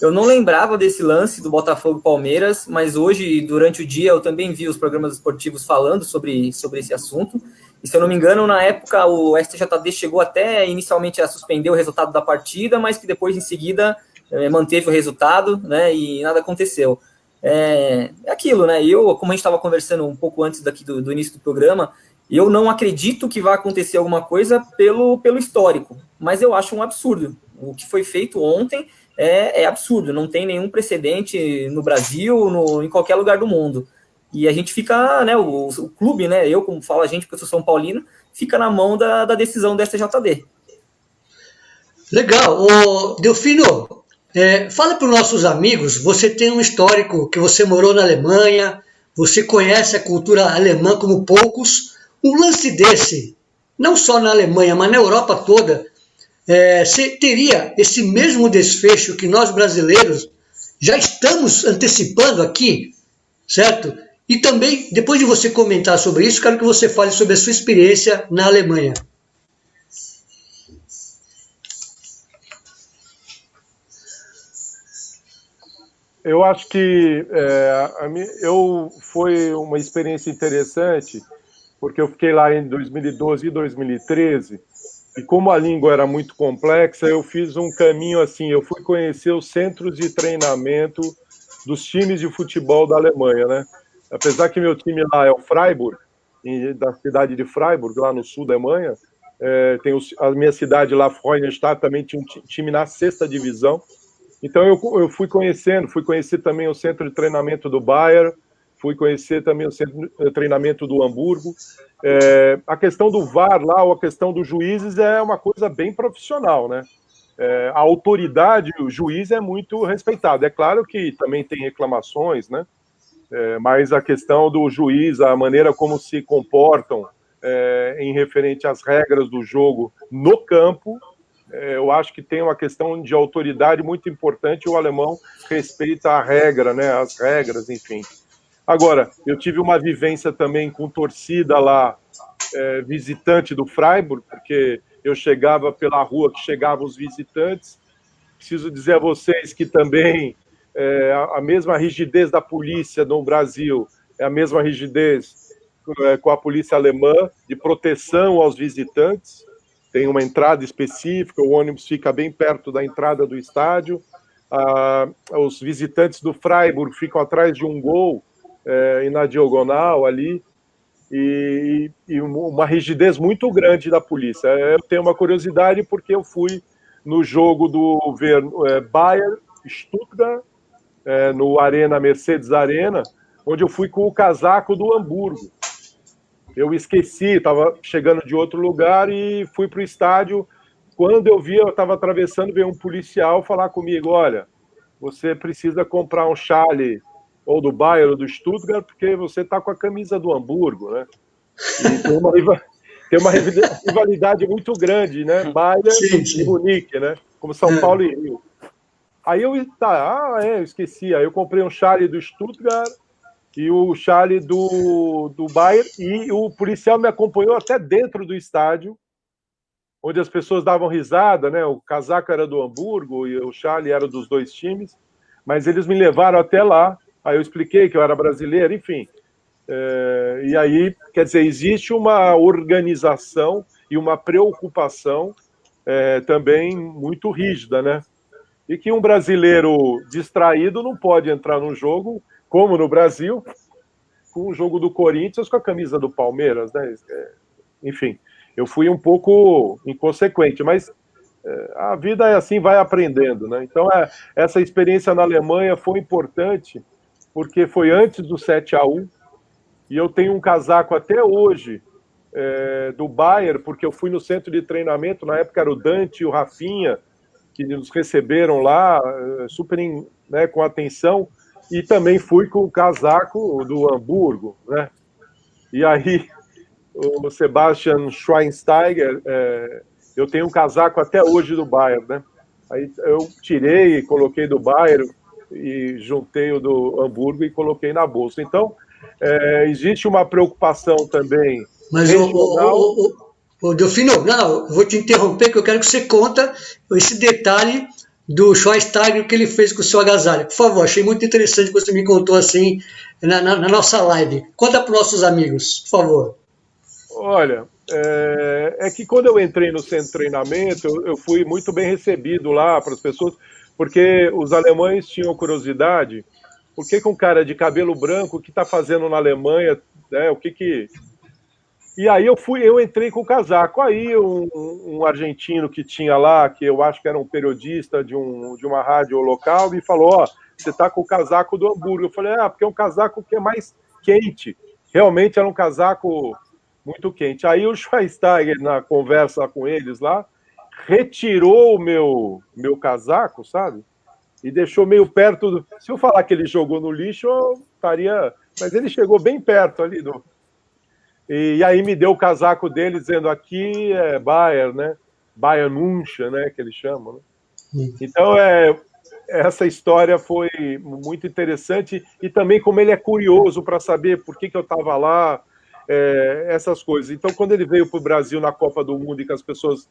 Speaker 4: Eu não lembrava desse lance do Botafogo e Palmeiras, mas hoje, durante o dia, eu também vi os programas esportivos falando sobre esse assunto. E se eu não me engano, na época, o STJD chegou até inicialmente a suspender o resultado da partida, mas que depois, em seguida, manteve o resultado, né? E nada aconteceu. É aquilo, né? Como a gente estava conversando um pouco antes daqui do início do programa, eu não acredito que vai acontecer alguma coisa pelo histórico, mas eu acho um absurdo. O que foi feito ontem é absurdo, não tem nenhum precedente no Brasil, em qualquer lugar do mundo. E a gente fica, né, o clube, né, eu como falo a gente, porque eu sou São Paulino, fica na mão da decisão da STJD.
Speaker 1: Legal. Delfino, fala para os nossos amigos, você tem um histórico que você morou na Alemanha, você conhece a cultura alemã como poucos. Um lance desse, não só na Alemanha, mas na Europa toda, você teria esse mesmo desfecho que nós brasileiros já estamos antecipando aqui, certo? E também, depois de você comentar sobre isso, quero que você fale sobre a sua experiência na Alemanha.
Speaker 5: Eu acho que foi uma experiência interessante, porque eu fiquei lá em 2012 e 2013, e como a língua era muito complexa, eu fiz um caminho assim, eu fui conhecer os centros de treinamento dos times de futebol da Alemanha, né? Apesar que meu time lá é o Freiburg, da cidade de Freiburg, lá no sul da Alemanha, tem a minha cidade lá, Freudenstadt, também tinha um time na 6ª divisão. Então eu fui conhecer também o centro de treinamento do Bayern, fui conhecer também o centro de treinamento do Hamburgo. A questão do VAR lá, ou a questão dos juízes, é uma coisa bem profissional, né? A autoridade, o juiz é muito respeitado. É claro que também tem reclamações, né? Mas a questão do juiz, a maneira como se comportam em referente às regras do jogo no campo. Eu acho que tem uma questão de autoridade muito importante, o alemão respeita a regra, né, as regras, enfim. Agora, eu tive uma vivência também com torcida lá, visitante do Freiburg, porque eu chegava pela rua que chegavam os visitantes. Preciso dizer a vocês que também a mesma rigidez da polícia no Brasil é a mesma rigidez com a polícia alemã, de proteção aos visitantes. Tem uma entrada específica, o ônibus fica bem perto da entrada do estádio. Os visitantes do Freiburg ficam atrás de um gol e na diagonal ali. E uma rigidez muito grande da polícia. Eu tenho uma curiosidade porque eu fui no jogo do Bayern Stuttgart, no Arena Mercedes Arena, onde eu fui com o casaco do Hamburgo. Eu esqueci, estava chegando de outro lugar e fui para o estádio. Quando eu vi, eu estava atravessando, veio um policial falar comigo: olha, você precisa comprar um chale ou do Bayern ou do Stuttgart, porque você está com a camisa do Hamburgo, né? E tem uma rivalidade muito grande, né? Bayern e Munique, né? Como São Paulo e Rio. Aí eu esqueci. Aí eu comprei um chale do Stuttgart e o chale do Bayern, e o policial me acompanhou até dentro do estádio, onde as pessoas davam risada, né? O casaco era do Hamburgo e o chale era dos dois times, mas eles me levaram até lá. Aí eu expliquei que eu era brasileiro, enfim. E aí, quer dizer, existe uma organização e uma preocupação também muito rígida, né? E que um brasileiro distraído não pode entrar num jogo, como no Brasil, com o jogo do Corinthians com a camisa do Palmeiras, né? Enfim, eu fui um pouco inconsequente, mas a vida é assim, vai aprendendo, né? Então, essa experiência na Alemanha foi importante, porque foi antes do 7-1, e eu tenho um casaco até hoje do Bayern, porque eu fui no centro de treinamento, na época era o Dante e o Rafinha, que nos receberam lá, super com atenção, e também fui com o casaco do Hamburgo, né? E aí, o Sebastian Schweinsteiger, eu tenho um casaco até hoje do Bayern, né? Aí eu tirei e coloquei do Bayern, e juntei o do Hamburgo e coloquei na bolsa. Então, existe uma preocupação também.
Speaker 1: Mas o Delfino, não, eu vou te interromper, que eu quero que você conta esse detalhe do Schweinsteiger que ele fez com o seu agasalho. Por favor, achei muito interessante que você me contou assim na nossa live. Conta para os nossos amigos, por favor.
Speaker 5: Olha, é que quando eu entrei no centro de treinamento, eu fui muito bem recebido lá para as pessoas, porque os alemães tinham curiosidade, por que um cara de cabelo branco, o que está fazendo na Alemanha, né, o que... E aí eu entrei com o casaco. Aí um argentino que tinha lá, que eu acho que era um periodista de uma rádio local, me falou: ó, você está com o casaco do Hamburgo. Eu falei: porque é um casaco que é mais quente. Realmente era um casaco muito quente. Aí o Schweinsteiger, na conversa com eles lá, retirou o meu casaco, sabe? E deixou meio perto do... Se eu falar que ele jogou no lixo, eu estaria... Mas ele chegou bem perto ali do... E aí me deu o casaco dele, dizendo: aqui é Bayern, né? Bayern München, né? Que eles chamam, né? Então, essa história foi muito interessante, e também como ele é curioso para saber por que eu estava lá, essas coisas. Então, quando ele veio para o Brasil na Copa do Mundo, e que as pessoas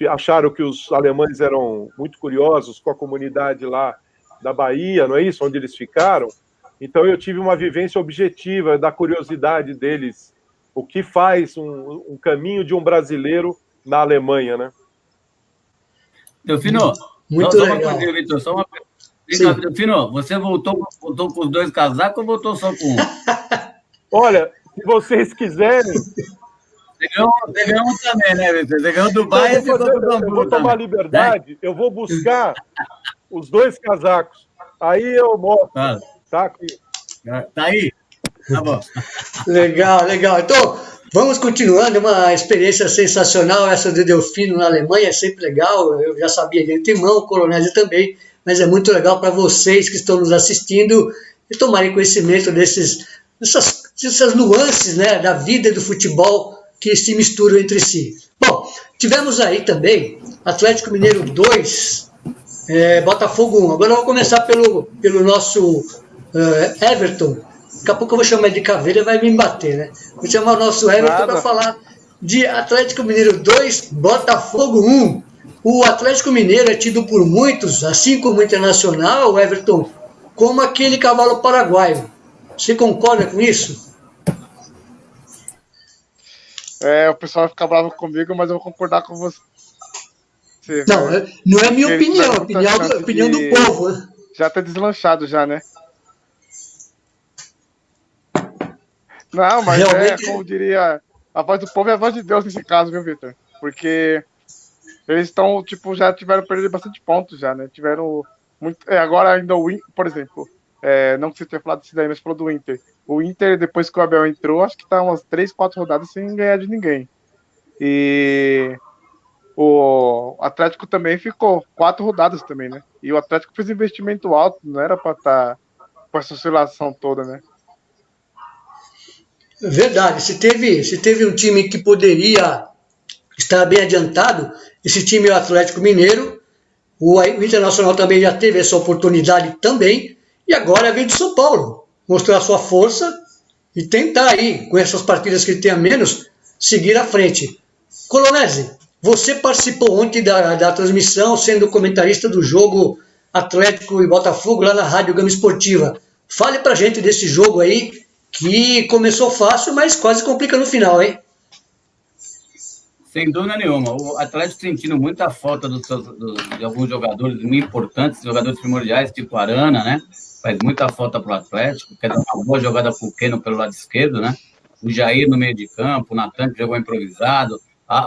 Speaker 5: acharam que os alemães eram muito curiosos com a comunidade lá da Bahia, não é isso? Onde eles ficaram. Então, eu tive uma vivência objetiva da curiosidade deles, o que faz um caminho de um brasileiro na Alemanha, né?
Speaker 2: Delfino,
Speaker 1: muito
Speaker 2: só
Speaker 1: legal.
Speaker 2: Uma coisa, Vitor, só uma coisa. Delfino, você voltou com os dois casacos ou voltou só com um?
Speaker 5: Olha, se vocês quiserem...
Speaker 2: Você ganhou um também, né, Vitor? Você ganhou do Bayern e ficou do Hamburgo.
Speaker 5: Eu vou tomar liberdade, né? Eu vou buscar os dois casacos. Aí eu mostro. Tá aqui.
Speaker 2: Tá aí? Tá bom.
Speaker 1: Legal. Então, vamos continuando. É uma experiência sensacional essa do Delfino na Alemanha, é sempre legal. Eu já sabia de antemão, o Coronel também, mas é muito legal para vocês que estão nos assistindo e tomarem conhecimento dessas nuances, né, da vida do futebol que se misturam entre si. Bom, tivemos aí também Atlético Mineiro 2, Botafogo 1. Agora eu vou começar pelo nosso Everton. Daqui a pouco eu vou chamar de Caveira e vai me bater, né? Vou chamar o nosso Everton para falar de Atlético Mineiro 2, Botafogo 1. O Atlético Mineiro é tido por muitos, assim como o Internacional, Everton, como aquele cavalo paraguaio. Você concorda com isso?
Speaker 3: O pessoal vai ficar bravo comigo, mas eu vou concordar com você.
Speaker 1: Não, não é minha opinião, é a opinião do povo. Né?
Speaker 3: Já tá deslanchado já, né? Não, mas realmente... como diria, a voz do povo é a voz de Deus nesse caso, viu, Vitor? Porque eles estão, já tiveram perdido bastante pontos já, né? Tiveram muito... agora ainda o Inter, por exemplo, não que você tenha falado disso daí, mas falou do Inter. O Inter, depois que o Abel entrou, acho que tá umas 3, 4 rodadas sem ganhar de ninguém. E o Atlético também ficou 4 rodadas também, né? E o Atlético fez investimento alto, não era para estar com essa oscilação toda, né?
Speaker 1: Verdade, se teve um time que poderia estar bem adiantado, esse time é o Atlético Mineiro, o Internacional também já teve essa oportunidade também, e agora vem do São Paulo, mostrar sua força e tentar aí, com essas partidas que ele tem a menos, seguir à frente. Colonese, você participou ontem da transmissão, sendo comentarista do jogo Atlético e Botafogo lá na Rádio Gama Esportiva. Fale pra gente desse jogo aí, que começou fácil, mas quase complica no final, hein?
Speaker 2: Sem dúvida nenhuma. O Atlético sentindo muita falta de alguns jogadores muito importantes, jogadores primordiais, tipo Arana, né? Faz muita falta para o Atlético. Quer dizer, uma boa jogada com o Keno pelo lado esquerdo, né? O Jair no meio de campo, o Natan que jogou improvisado,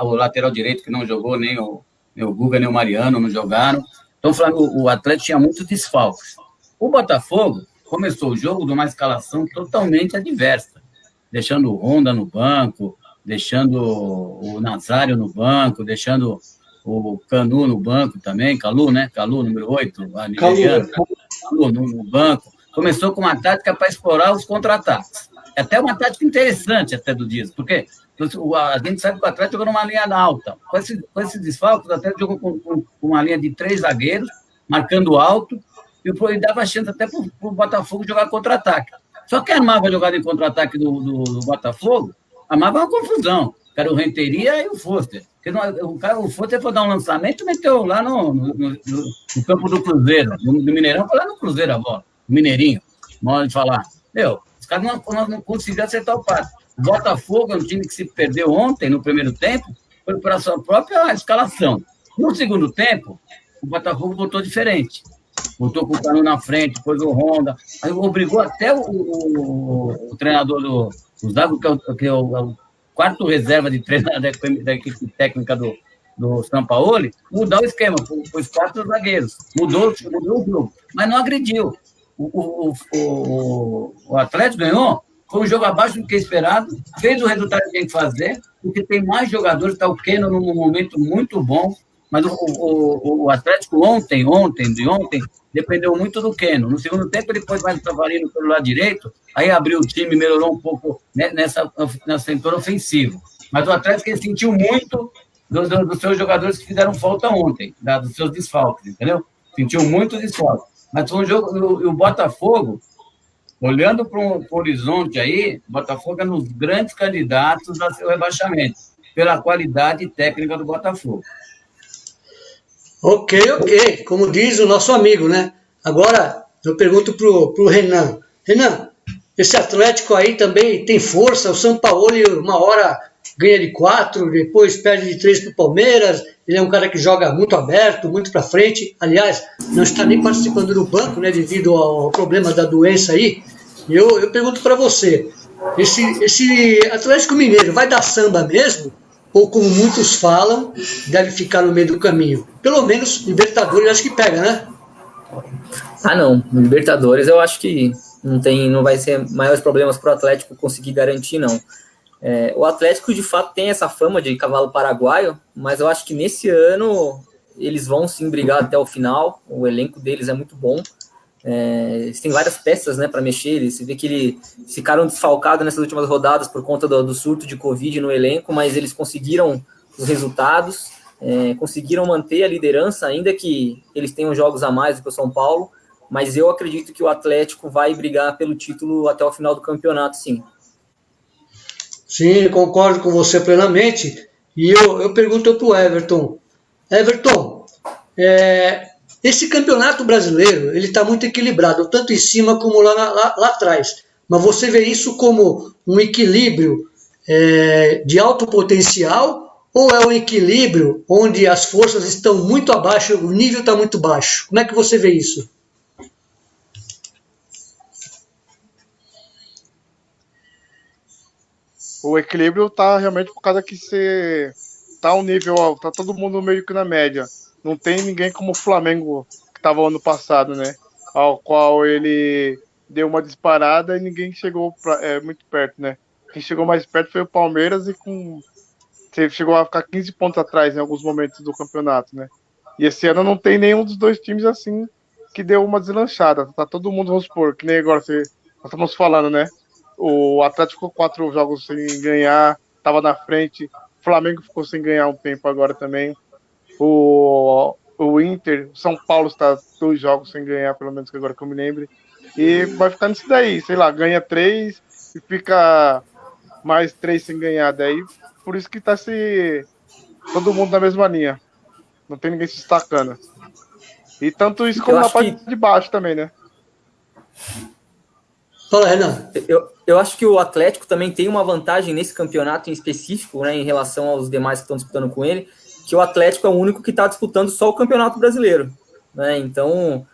Speaker 2: o lateral direito que não jogou, nem o Guga, nem o Mariano não jogaram. Então, o Atlético tinha muitos desfalques. O Botafogo começou o jogo de uma escalação totalmente adversa, deixando o Honda no banco, deixando o Nazário no banco, deixando o Canu no banco também, Calu, né? Calu, número 8, a nigeriana, Calu no banco. Começou com uma tática para explorar os contra-ataques. É até uma tática interessante até do Dias, porque a gente sabe que o Atlético jogou numa linha alta. Com esse desfalque, o Atlético jogou com uma linha de 3 zagueiros, marcando alto, e dava chance até para o Botafogo jogar contra-ataque. Só que armava a jogada em contra-ataque do Botafogo, armava uma confusão. Era o Renteria e o Foster. Porque o Foster foi dar um lançamento e meteu lá no campo do Cruzeiro, do Mineirão, foi lá no Cruzeiro a bola, no Mineirinho, modo de falar. Os caras não conseguiram acertar o passe. O Botafogo é um time que se perdeu ontem, no primeiro tempo, foi para a sua própria escalação. No segundo tempo, o Botafogo botou diferente. Botou com o Canu na frente, depois o Honda. Aí obrigou até o treinador do Zago, que é o quarto reserva de treinador da equipe técnica do Sampaoli, mudar o esquema para os 4 zagueiros. Mudou o jogo, mas não agrediu. O Atlético ganhou, foi um jogo abaixo do que esperado, fez o resultado que tem que fazer, porque tem mais jogadores, está o Keno num momento muito bom, mas o Atlético ontem, dependeu muito do Keno. No segundo tempo, ele pôs mais o Tavarino pelo lado direito, aí abriu o time, melhorou um pouco nessa setor ofensivo. Mas o Atlético ele sentiu muito dos seus jogadores que fizeram falta ontem, dos seus desfalques, entendeu? Sentiu muito desfalque. Mas foi um jogo, e o Botafogo, olhando para o horizonte aí, o Botafogo é um dos grandes candidatos ao seu rebaixamento, pela qualidade técnica do Botafogo.
Speaker 1: Ok. Como diz o nosso amigo, né? Agora, eu pergunto pro Renan. Renan, esse Atlético aí também tem força. O Sampaoli, uma hora ganha de 4, depois perde de 3 pro Palmeiras. Ele é um cara que joga muito aberto, muito para frente. Aliás, não está nem participando do banco, né? Devido ao problema da doença aí. Eu pergunto para você, esse Atlético Mineiro vai dar samba mesmo? Ou, como muitos falam, deve ficar no meio do caminho? Pelo menos Libertadores acho que pega, né?
Speaker 4: Não. Libertadores eu acho que não vai ser maiores problemas para o Atlético conseguir garantir, não. O Atlético, de fato, tem essa fama de cavalo paraguaio, mas eu acho que nesse ano eles vão sim brigar até o final. O elenco deles é muito bom. Eles têm várias peças, né, para mexer. Você vê que eles ficaram desfalcados nessas últimas rodadas por conta do surto de Covid no elenco, mas eles conseguiram os resultados, conseguiram manter a liderança, ainda que eles tenham jogos a mais do que o São Paulo, mas eu acredito que o Atlético vai brigar pelo título até o final do campeonato, sim.
Speaker 1: Sim, concordo com você plenamente. E eu pergunto para o Everton. Everton, esse campeonato brasileiro, ele está muito equilibrado, tanto em cima como lá atrás. Mas você vê isso como um equilíbrio de alto potencial, ou é um equilíbrio onde as forças estão muito abaixo, o nível está muito baixo? Como é que você vê isso?
Speaker 3: O equilíbrio tá realmente por causa que você tá um nível alto, tá todo mundo meio que na média. Não tem ninguém como o Flamengo, que estava ano passado, né? Ao qual ele deu uma disparada e ninguém chegou muito perto, né? Quem chegou mais perto foi o Palmeiras e chegou a ficar 15 pontos atrás em alguns momentos do campeonato, né? E esse ano não tem nenhum dos dois times assim que deu uma deslanchada. Tá todo mundo, vamos supor, que nem agora nós estamos falando, né? O Atlético ficou 4 jogos sem ganhar, estava na frente. O Flamengo ficou sem ganhar um tempo agora também. O Inter, o São Paulo está 2 jogos sem ganhar, pelo menos que agora que eu me lembre. E vai ficar nisso daí, sei lá, ganha 3 e fica mais 3 sem ganhar. Daí, por isso que está todo mundo na mesma linha. Não tem ninguém se destacando. E tanto isso como na parte de baixo também, né?
Speaker 1: Fala, Renan.
Speaker 4: Eu acho que o Atlético também tem uma vantagem nesse campeonato em específico, né, em relação aos demais que estão disputando com ele, que o Atlético é o único que está disputando só o Campeonato Brasileiro, né? Então,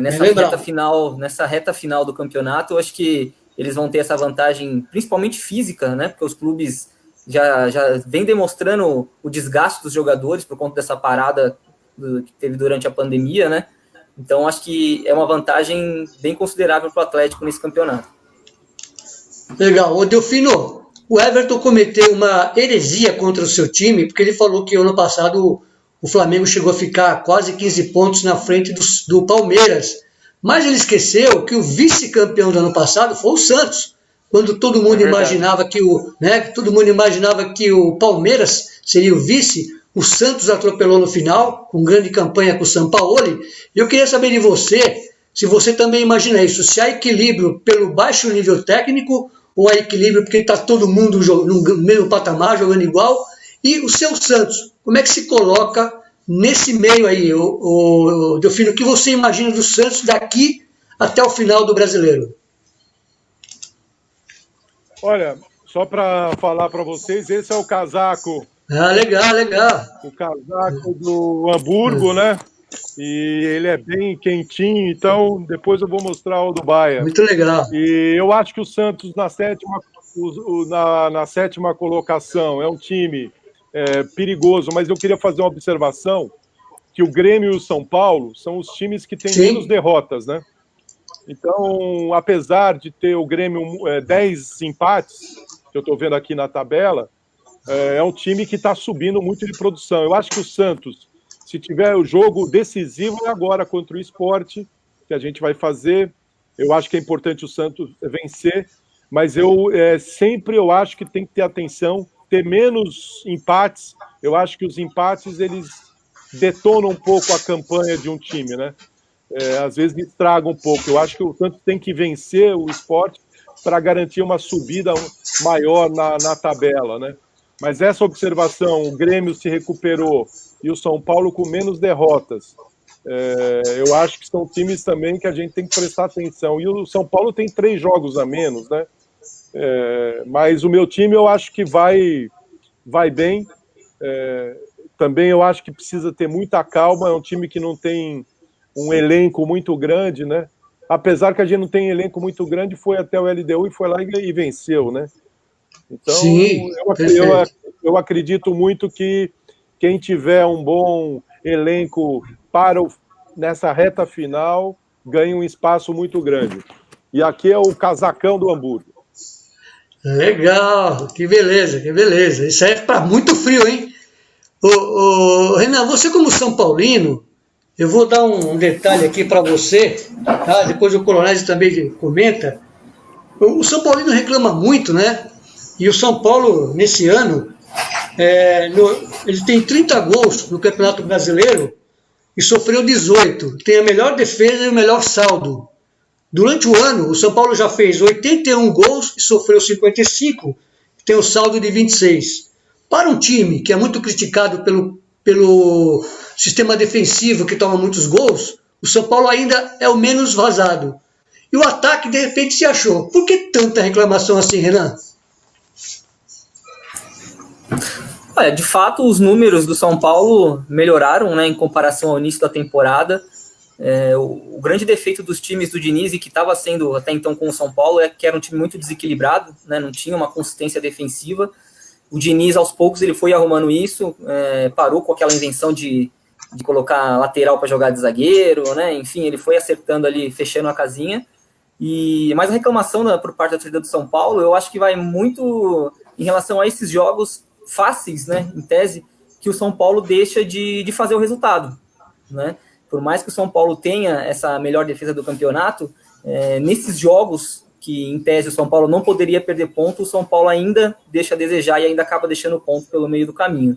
Speaker 4: nessa reta final do campeonato, eu acho que eles vão ter essa vantagem, principalmente física, né? Porque os clubes já vêm demonstrando o desgaste dos jogadores por conta dessa parada que teve durante a pandemia, né? Então, acho que é uma vantagem bem considerável para o Atlético nesse campeonato.
Speaker 1: Legal. Ô, Delfino, o Everton cometeu uma heresia contra o seu time, porque ele falou que ano passado o Flamengo chegou a ficar quase 15 pontos na frente do Palmeiras. Mas ele esqueceu que o vice-campeão do ano passado foi o Santos, quando todo mundo imaginava que o Palmeiras seria o vice. O Santos atropelou no final, com grande campanha com o Sampaoli. E eu queria saber de você, se você também imagina isso, se há equilíbrio pelo baixo nível técnico, ou há equilíbrio porque está todo mundo no mesmo patamar, jogando igual. E o seu Santos, como é que se coloca nesse meio aí, o Delfino? O que você imagina do Santos daqui até o final do Brasileiro?
Speaker 5: Olha, só para falar para vocês, esse é o casaco.
Speaker 1: Ah, legal.
Speaker 5: O casaco do Hamburgo, né? E ele é bem quentinho, então depois eu vou mostrar o do Bahia.
Speaker 1: Muito legal.
Speaker 5: E eu acho que o Santos na sétima colocação é um time perigoso, mas eu queria fazer uma observação que o Grêmio e o São Paulo são os times que têm menos derrotas, né? Então, apesar de ter o Grêmio 10 empates, que eu estou vendo aqui na tabela, é um time que está subindo muito de produção. Eu acho que o Santos, se tiver o jogo decisivo, é agora contra o Sport, que a gente vai fazer. Eu acho que é importante o Santos vencer, mas eu acho que tem que ter atenção, ter menos empates. Eu acho que os empates, eles detonam um pouco a campanha de um time, né? Às vezes estragam um pouco. Eu acho que o Santos tem que vencer o Sport para garantir uma subida maior na tabela, né? Mas essa observação, o Grêmio se recuperou e o São Paulo com menos derrotas, eu acho que são times também que a gente tem que prestar atenção. E o São Paulo tem 3 jogos a menos, né? Mas o meu time eu acho que vai bem. Também eu acho que precisa ter muita calma. É um time que não tem um elenco muito grande, né? Apesar que a gente não tem elenco muito grande, foi até o LDU e foi lá e venceu, né? Então,
Speaker 1: sim,
Speaker 5: eu acredito muito que quem tiver um bom elenco nessa reta final ganha um espaço muito grande. E aqui é o casacão do Hamburgo.
Speaker 1: Legal, que beleza. Isso aí é para muito frio, hein? Renan, você como São Paulino, Eu vou dar um detalhe aqui para você, tá? Depois o Colonese também comenta. O São Paulino reclama muito, né? E o São Paulo, nesse ano, ele tem 30 gols no Campeonato Brasileiro e sofreu 18. Tem a melhor defesa e o melhor saldo. Durante o ano, o São Paulo já fez 81 gols e sofreu 55, tem um saldo de 26. Para um time que é muito criticado pelo sistema defensivo, que toma muitos gols, o São Paulo ainda é o menos vazado. E o ataque, de repente, se achou. Por que tanta reclamação assim, Renan?
Speaker 4: Olha, de fato, os números do São Paulo melhoraram, né, em comparação ao início da temporada. O grande defeito dos times do Diniz, e que estava sendo até então com o São Paulo, é que era um time muito desequilibrado, né, não tinha uma consistência defensiva. O Diniz, aos poucos, ele foi arrumando isso, parou com aquela invenção de colocar lateral para jogar de zagueiro, né, enfim, ele foi acertando ali, fechando a casinha. Mas a reclamação por parte da torcida do São Paulo, eu acho que vai muito em relação a esses jogos fáceis, né, em tese, que o São Paulo deixa de fazer o resultado, né? Por mais que o São Paulo tenha essa melhor defesa do campeonato, nesses jogos que, em tese, o São Paulo não poderia perder ponto, o São Paulo ainda deixa a desejar e ainda acaba deixando ponto pelo meio do caminho.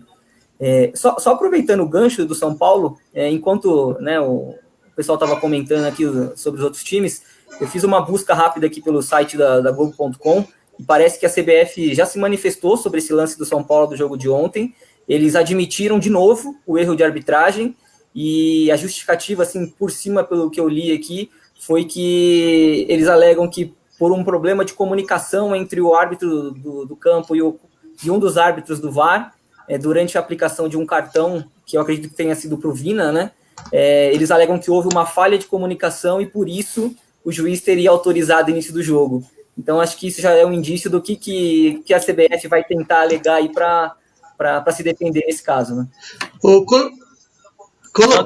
Speaker 4: Só aproveitando o gancho do São Paulo, enquanto, né, o pessoal estava comentando aqui sobre os outros times, eu fiz uma busca rápida aqui pelo site da Globo.com, e parece que a CBF já se manifestou sobre esse lance do São Paulo do jogo de ontem. Eles admitiram de novo o erro de arbitragem, e a justificativa, assim, por cima, pelo que eu li aqui, foi que eles alegam que por um problema de comunicação entre o árbitro do campo e um dos árbitros do VAR, durante a aplicação de um cartão, que eu acredito que tenha sido para o Vina, né? Eles alegam que houve uma falha de comunicação e por isso o juiz teria autorizado o início do jogo. Então, acho que isso já é um indício do que a CBF vai tentar alegar aí para se defender nesse caso, né?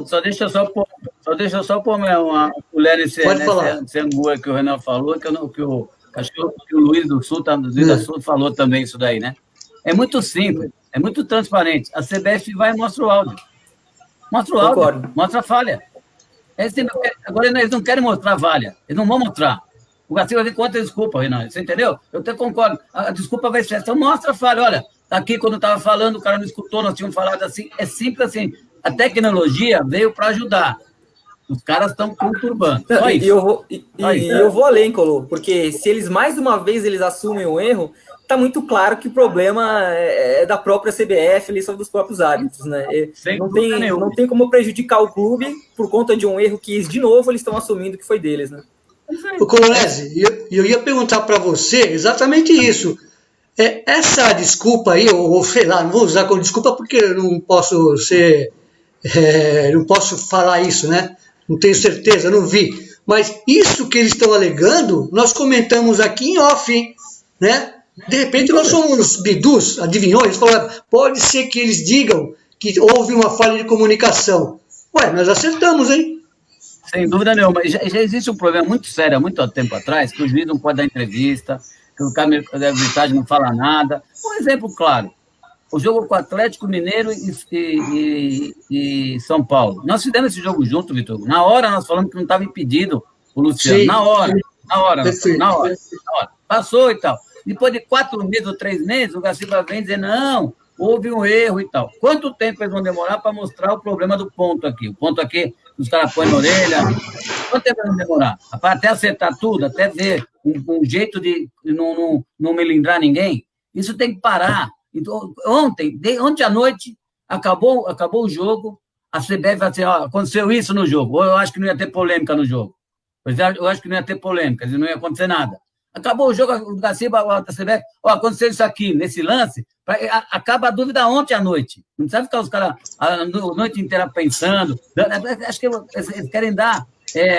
Speaker 2: Só deixa eu só pôr uma colher nesse angu que o Renan falou, que o Luiz do Sul, falou também isso daí, né? É muito simples, é muito transparente. A CBF vai e mostra o áudio. Mostra o áudio, concordo. Mostra a falha. Agora eles não querem mostrar a falha, eles não vão mostrar. O Garcia vai vir com outra desculpa, Renan, você entendeu? Eu até concordo. A desculpa vai ser essa. Então mostra a falha, olha, tá aqui quando eu estava falando, o cara não escutou, nós tínhamos falado assim. É simples assim. A tecnologia veio para ajudar. Os caras estão conturbando. Só isso.
Speaker 4: Eu vou além, Colô, porque se eles mais uma vez eles assumem o erro, tá muito claro que o problema é da própria CBF, eles são dos próprios árbitros, né? Não tem como prejudicar o clube por conta de um erro que, de novo, eles estão assumindo que foi deles, né?
Speaker 1: O Colonese, eu ia perguntar para você exatamente isso. Essa desculpa aí, ou sei lá, não vou usar como desculpa porque eu não posso não posso falar isso, né? Não tenho certeza, não vi. Mas isso que eles estão alegando, nós comentamos aqui em off, hein? Né? De repente nós somos bidus, adivinhões, falaram, pode ser que eles digam que houve uma falha de comunicação. Ué, nós acertamos, hein?
Speaker 2: Sem dúvida nenhuma. Já existe um problema muito sério há muito tempo atrás, que o juiz não pode dar entrevista, que o cara da arbitragem não fala nada. Um exemplo claro, o jogo com o Atlético Mineiro e São Paulo. Nós fizemos esse jogo junto, Vitor. Na hora nós falamos que não estava impedido o Luciano. Sim. Na hora. Passou e tal. Depois de 4 meses ou 3 meses, o Garcia vem dizer, não, houve um erro e tal. Quanto tempo eles vão demorar para mostrar o problema do ponto aqui? O ponto aqui, os caras põem na orelha. Quanto tempo vão demorar? Até acertar tudo, até ver um jeito de não melindrar ninguém? Isso tem que parar. Então, ontem à noite, acabou o jogo, a CBF vai dizer, aconteceu isso no jogo, ou eu acho que não ia ter polêmica no jogo. Eu acho que não ia ter polêmica, não ia acontecer nada. Acabou o jogo, o Garcia, a CBF, aconteceu isso aqui, nesse lance, acaba a dúvida ontem à noite. Não precisa ficar os caras a noite inteira pensando. Acho que eles querem dar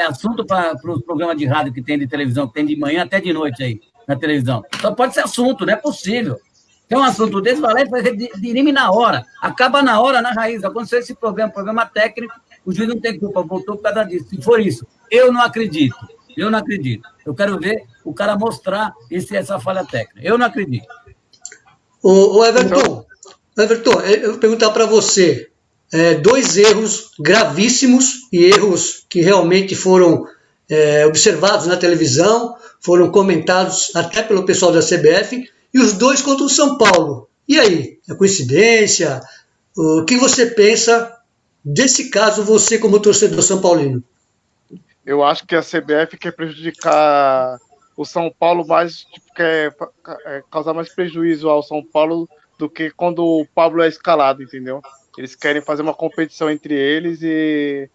Speaker 2: assunto para os programas de rádio que tem de televisão, que tem de manhã até de noite aí, na televisão. Só pode ser assunto, não é possível. Tem um assunto desse, vai lá e faz dirime na hora. Acaba na hora, na raiz. Aconteceu esse problema técnico, o juiz não tem culpa, voltou por causa disso. Se for isso, eu não acredito. Eu quero ver o cara mostrar essa falha técnica. Eu não acredito.
Speaker 1: Everton, eu vou perguntar para você. dois erros gravíssimos e erros que realmente foram observados na televisão, foram comentados até pelo pessoal da CBF, e os dois contra o São Paulo. E aí? É coincidência? O que você pensa desse caso, você como torcedor são paulino?
Speaker 3: Eu acho que a CBF quer prejudicar o São Paulo mais, quer causar mais prejuízo ao São Paulo do que quando o Pablo é escalado, entendeu? Eles querem fazer uma competição entre eles e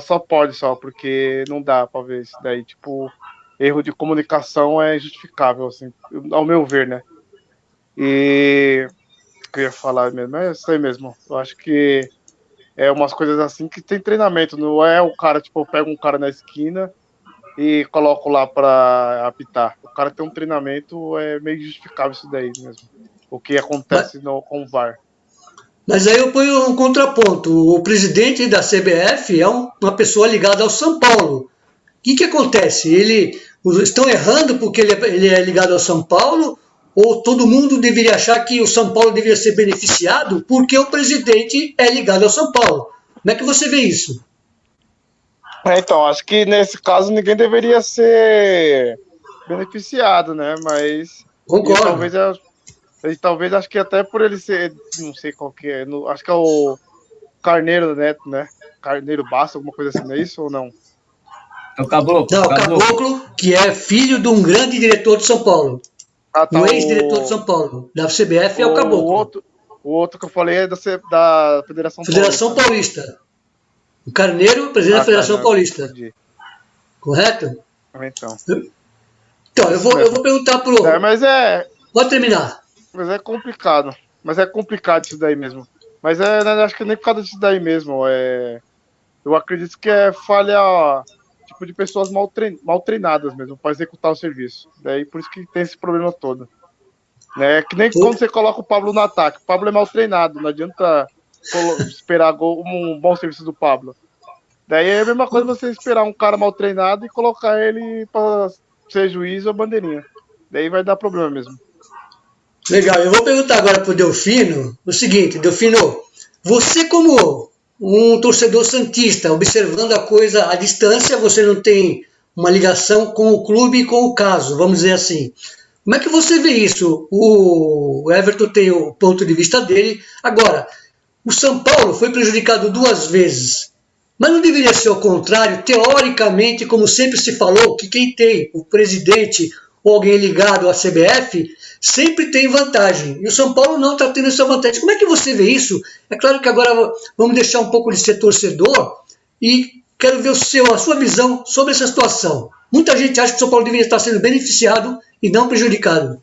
Speaker 3: só pode, porque não dá pra ver isso daí. Tipo, erro de comunicação é justificável, assim, ao meu ver, né? E o que eu ia falar mesmo, é isso aí mesmo. Eu acho que é umas coisas assim que tem treinamento, não é o cara, tipo, eu pego um cara na esquina e coloco lá pra apitar. O cara tem um treinamento, é meio justificável isso daí mesmo. O que acontece com o VAR.
Speaker 1: Mas aí eu ponho um contraponto. O presidente da CBF é uma pessoa ligada ao São Paulo. O que acontece? Estão errando porque ele é ligado ao São Paulo? Ou todo mundo deveria achar que o São Paulo deveria ser beneficiado porque o presidente é ligado ao São Paulo? Como é que você vê isso?
Speaker 3: Então, acho que nesse caso ninguém deveria ser beneficiado, né? Mas
Speaker 1: concordo.
Speaker 3: Talvez acho que até por ele ser, não sei qual que é, acho que é o Carneiro Neto, né? Carneiro Bassa, alguma coisa assim, não é isso ou não?
Speaker 2: É o Caboclo.
Speaker 1: Não, o Caboclo, que é filho de um grande diretor de São Paulo.
Speaker 3: Tá,
Speaker 1: um ex-diretor de São Paulo, da CBF, é o Caboclo.
Speaker 3: O outro que eu falei é da
Speaker 1: Federação Paulista. O Carneiro, presidente da Federação Paulista. Entendi. Correto? Então, eu vou perguntar pro... Pode terminar.
Speaker 3: Mas é complicado. Isso daí mesmo. Mas acho que nem por causa disso daí mesmo. Eu acredito que é falha tipo de pessoas mal treinadas mesmo para executar o serviço. Daí por isso que tem esse problema todo. Né? Que nem quando você coloca o Pablo no ataque. O Pablo é mal treinado, não adianta esperar um bom serviço do Pablo. Daí é a mesma coisa você esperar um cara mal treinado e colocar ele para ser juiz ou bandeirinha. Daí vai dar problema mesmo.
Speaker 1: Legal, eu vou perguntar agora pro Delfino o seguinte: Delfino, você como um torcedor santista, observando a coisa à distância, você não tem uma ligação com o clube e com o caso, vamos dizer assim. Como é que você vê isso? O Everton tem o ponto de vista dele. Agora, o São Paulo foi prejudicado 2 vezes, mas não deveria ser o contrário? Teoricamente, como sempre se falou, que quem tem o presidente ou alguém ligado à CBF sempre tem vantagem. E o São Paulo não está tendo essa vantagem. Como é que você vê isso? É claro que agora vamos deixar um pouco de ser torcedor e quero ver a sua visão sobre essa situação. Muita gente acha que o São Paulo deveria estar sendo beneficiado e não prejudicado.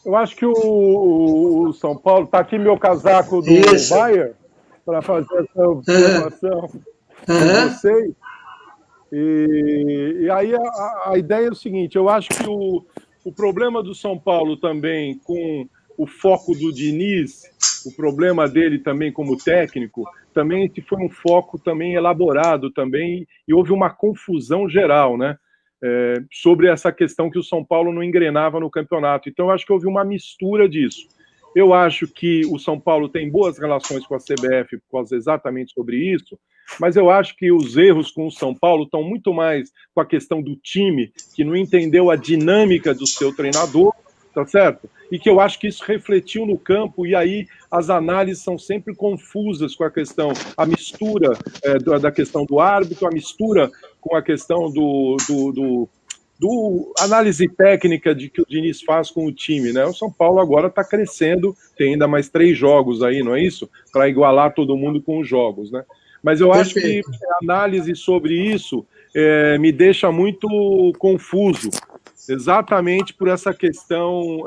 Speaker 5: Eu acho que o São Paulo... Está aqui meu casaco do Bayern para fazer essa observação com vocês. E aí a ideia é o seguinte: eu acho que o problema do São Paulo também, com o foco do Diniz, o problema dele também como técnico, também foi um foco também elaborado também, e houve uma confusão geral, né? Sobre essa questão que o São Paulo não engrenava no campeonato. Então eu acho que houve uma mistura disso. Eu acho que o São Paulo tem boas relações com a CBF por causa exatamente sobre isso, mas eu acho que os erros com o São Paulo estão muito mais com a questão do time, que não entendeu a dinâmica do seu treinador, tá certo? E que eu acho que isso refletiu no campo, e aí as análises são sempre confusas com a mistura da questão do árbitro, a mistura com a questão do análise técnica de que o Diniz faz com o time, né? O São Paulo agora está crescendo, tem ainda mais 3 jogos aí, não é isso? Para igualar todo mundo com os jogos, né? Mas eu acho que a análise sobre isso me deixa muito confuso, exatamente por essa questão.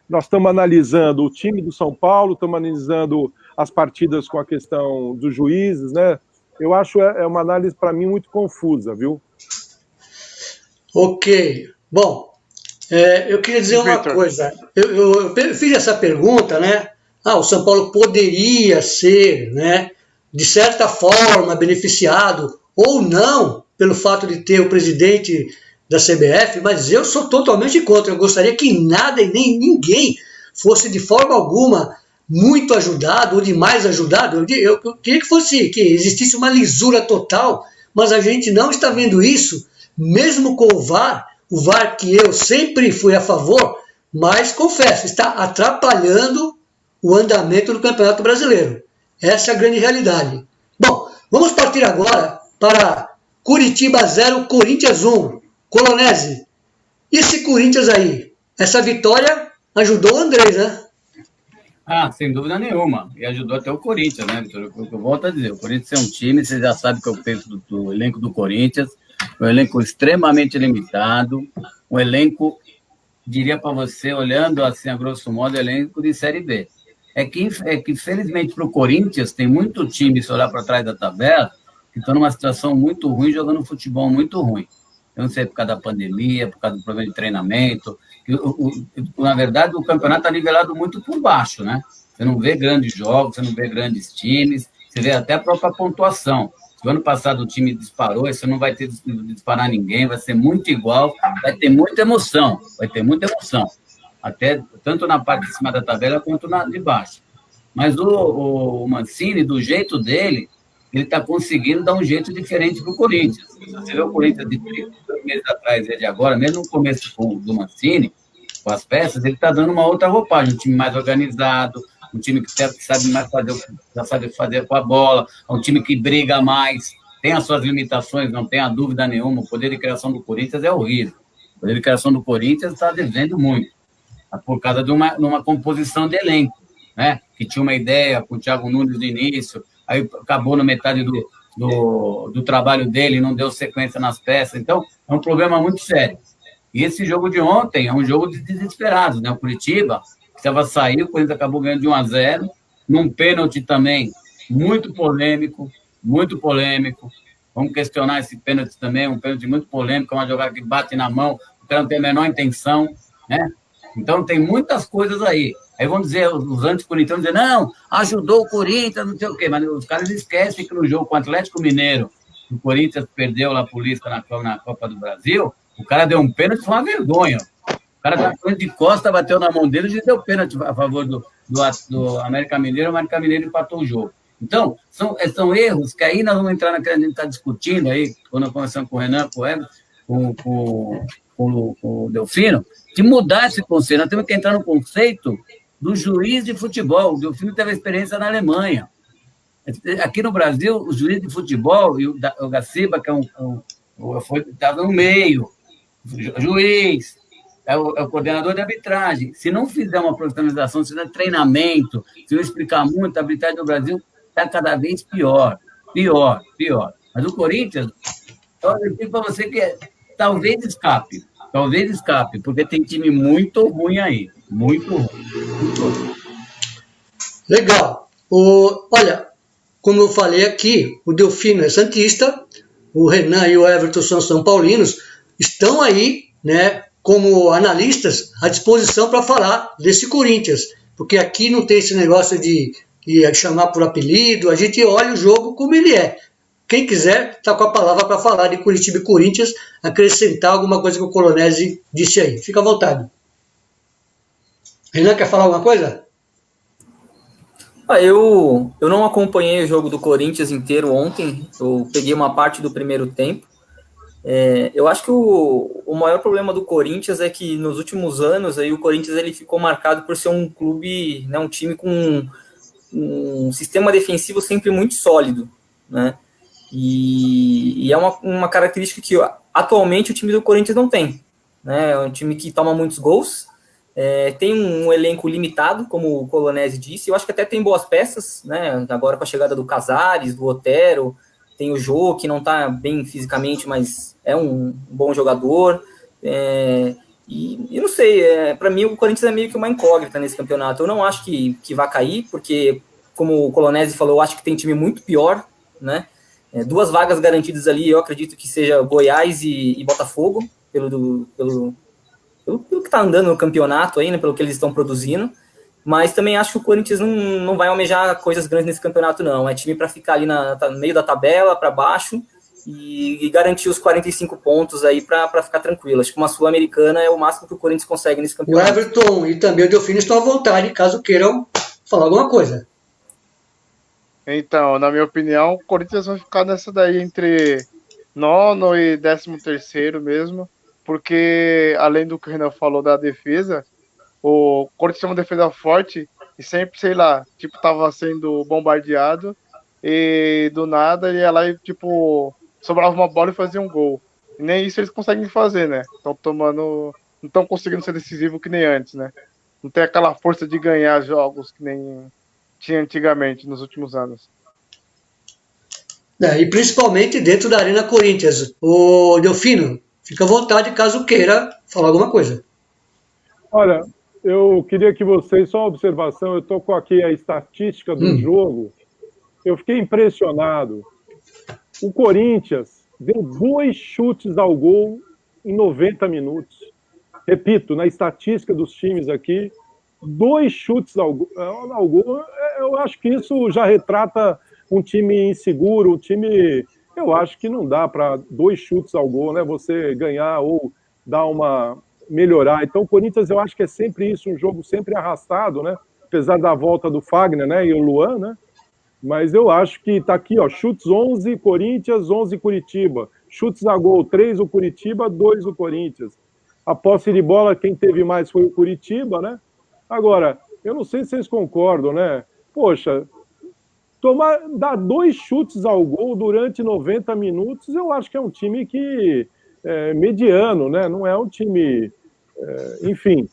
Speaker 5: Nós estamos analisando o time do São Paulo, estamos analisando as partidas com a questão dos juízes, né? Eu acho uma análise, para mim, muito confusa, viu?
Speaker 1: Ok. Bom, eu queria dizer uma coisa. Eu fiz essa pergunta, né? O São Paulo poderia ser, né, de certa forma, beneficiado ou não pelo fato de ter o presidente da CBF, mas eu sou totalmente contra. Eu gostaria que nada e nem ninguém fosse de forma alguma muito ajudado ou demais ajudado. Eu queria que existisse uma lisura total, mas a gente não está vendo isso, mesmo com o VAR que eu sempre fui a favor, mas confesso, está atrapalhando o andamento do Campeonato Brasileiro. Essa é a grande realidade. Bom, vamos partir agora para Curitiba 0, Corinthians 1. Colonese, e esse Corinthians aí? Essa vitória ajudou o Andrés, né?
Speaker 2: Sem dúvida nenhuma. E ajudou até o Corinthians, né, Vitor? O que eu volto a dizer, o Corinthians é um time, você já sabe o que eu penso do elenco do Corinthians, um elenco extremamente limitado, um elenco, diria para você, olhando assim, a grosso modo, elenco de Série B. É que felizmente, para o Corinthians, tem muito time, se olhar para trás da tabela, que estão numa situação muito ruim, jogando futebol muito ruim. Eu não sei, por causa da pandemia, por causa do problema de treinamento. Na verdade, o campeonato está nivelado muito por baixo, né? Você não vê grandes jogos, você não vê grandes times, você vê até a própria pontuação. Se o ano passado o time disparou, esse não vai ter disparar ninguém, vai ser muito igual, vai ter muita emoção, até tanto na parte de cima da tabela quanto na de baixo. Mas o Mancini, do jeito dele, ele está conseguindo dar um jeito diferente para o Corinthians. Você vê o Corinthians de 3 meses atrás, ele agora, mesmo no começo do Mancini, com as peças, ele está dando uma outra roupagem, um time mais organizado, um time que sabe mais fazer com a bola, um time que briga mais, tem as suas limitações, não tem a dúvida nenhuma, o poder de criação do Corinthians é horrível. O poder de criação do Corinthians está devendo muito, por causa de uma composição de elenco, né? Que tinha uma ideia com o Thiago Nunes no início, aí acabou na metade do trabalho dele, não deu sequência nas peças. Então, é um problema muito sério. E esse jogo de ontem é um jogo de desesperados, né? O Curitiba precisava sair, o Corinthians acabou ganhando de 1-0, num pênalti também muito polêmico. Vamos questionar esse pênalti também, um pênalti muito polêmico, uma jogada que bate na mão, o cara não tem a menor intenção, né? Então, tem muitas coisas aí. Aí vão dizer, os anticorintianos dizer, não, ajudou o Corinthians, não sei o quê, mas os caras esquecem que no jogo com o Atlético Mineiro, o Corinthians perdeu lá por lista na Copa do Brasil, o cara deu um pênalti, foi uma vergonha. O cara tá de costa, bateu na mão dele e deu pênalti a favor do América Mineiro, o América Mineiro empatou o jogo. Então, são erros que aí nós vamos entrar naquela que a gente está discutindo aí, quando nós conversamos com o Renan, com o Everton, com o Delfino, de mudar esse conceito. Nós temos que entrar no conceito do juiz de futebol. O Delfino teve experiência na Alemanha. Aqui no Brasil, o juiz de futebol, e o Gaciba, que estava no meio, o juiz, é o coordenador de arbitragem. Se não fizer uma profissionalização, se não treinamento, se não explicar muito, a arbitragem do Brasil está cada vez pior. Mas o Corinthians, eu digo para você que talvez escape, porque tem time muito ruim aí. Muito ruim.
Speaker 1: Legal. Olha, como eu falei aqui, o Delfino é santista, o Renan e o Everton são São Paulinos, estão aí, né, como analistas à disposição para falar desse Corinthians, porque aqui não tem esse negócio de chamar por apelido, a gente olha o jogo como ele é. Quem quiser está com a palavra para falar de Curitiba e Corinthians, acrescentar alguma coisa que o Colonese disse aí. Fica à vontade. Renan, quer falar alguma coisa?
Speaker 4: Eu não acompanhei o jogo do Corinthians inteiro ontem, eu peguei uma parte do primeiro tempo. Eu acho que o maior problema do Corinthians é que nos últimos anos aí, o Corinthians ele ficou marcado por ser um clube, né, um time com um sistema defensivo sempre muito sólido, né? E é uma característica que atualmente o time do Corinthians não tem, né? É um time que toma muitos gols, tem um elenco limitado, como o Colonese disse. Eu acho que até tem boas peças, né? Agora com a chegada do Casares, do Otero, tem o Jô, que não está bem fisicamente, mas é um bom jogador. E eu não sei, para mim o Corinthians é meio que uma incógnita nesse campeonato. Eu não acho que vai cair, porque, como o Colonese falou, eu acho que tem time muito pior, né? 2 vagas garantidas ali, eu acredito que seja Goiás e Botafogo, pelo que está andando no campeonato aí, né, pelo que eles estão produzindo. Mas também acho que o Corinthians não vai almejar coisas grandes nesse campeonato, não. É time para ficar ali no meio da tabela, para baixo, e garantir os 45 pontos aí para ficar tranquilo. Acho que uma Sul-Americana é o máximo que o Corinthians consegue nesse
Speaker 1: O
Speaker 4: campeonato.
Speaker 1: Everton e também o Delfino estão à vontade, caso queiram falar alguma coisa.
Speaker 3: Então, na minha opinião, o Corinthians vai ficar nessa daí entre 9º e 13º mesmo, porque além do que o Renan falou da defesa, o Corinthians tem uma defesa forte e sempre, sei lá, tipo, tava sendo bombardeado e do nada ele ia lá e, tipo, sobrava uma bola e fazia um gol. E nem isso eles conseguem fazer, né? Estão tomando. Não estão conseguindo ser decisivo que nem antes, né? Não tem aquela força de ganhar jogos que nem tinha antigamente, nos últimos anos.
Speaker 1: E principalmente dentro da Arena Corinthians. O Delfino, fica à vontade caso queira falar alguma coisa.
Speaker 5: Olha, eu queria que vocês, só uma observação, eu estou com aqui a estatística do jogo, eu fiquei impressionado. O Corinthians deu 2 chutes ao gol em 90 minutos. Repito, na estatística dos times aqui, 2 chutes ao gol. Eu acho que isso já retrata um time inseguro, um time... Eu acho que não dá para 2 chutes ao gol, né? Você ganhar ou dar uma... melhorar. Então, o Corinthians, eu acho que é sempre isso, um jogo sempre arrastado, né? Apesar da volta do Fagner, né? E o Luan, né? Mas eu acho que tá aqui, ó, chutes 11 Corinthians, 11 Curitiba. Chutes a gol, 3 o Curitiba, 2 o Corinthians. A posse de bola, quem teve mais foi o Curitiba, né? Agora, eu não sei se vocês concordam, né? Poxa, dar 2 chutes ao gol durante 90 minutos, eu acho que é um time que é mediano, né? Não é um time... enfim.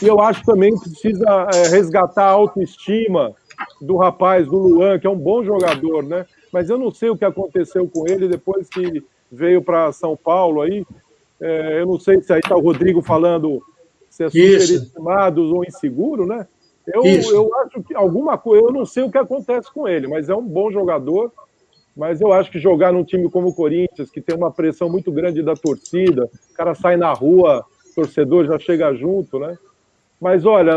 Speaker 5: E eu acho também que precisa resgatar a autoestima do rapaz, do Luan, que é um bom jogador, né? Mas eu não sei o que aconteceu com ele depois que veio para São Paulo aí. Eu não sei se aí está o Rodrigo falando se é superestimado ou inseguro, né? Eu acho que alguma coisa, eu não sei o que acontece com ele, mas é um bom jogador. Mas eu acho que jogar num time como o Corinthians, que tem uma pressão muito grande da torcida, o cara sai na rua, o torcedor já chega junto, né? Mas olha,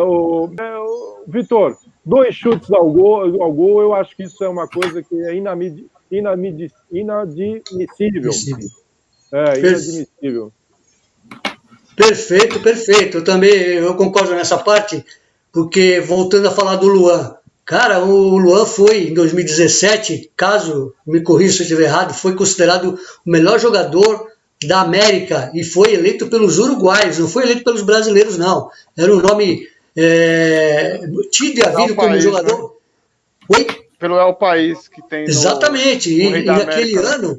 Speaker 5: Vitor, 2 chutes ao gol, eu acho que isso é uma coisa que é inadmissível. Inadmissível.
Speaker 1: Perfeito. Eu concordo nessa parte, porque voltando a falar do Luan, cara, o Luan foi, em 2017, caso me corrija se eu estiver errado, foi considerado o melhor jogador da América e foi eleito pelos uruguaios, não foi eleito pelos brasileiros, não. Era um nome tido e havido como jogador.
Speaker 3: Né? Oi? Pelo El País que tem.
Speaker 1: Exatamente, e naquele ano,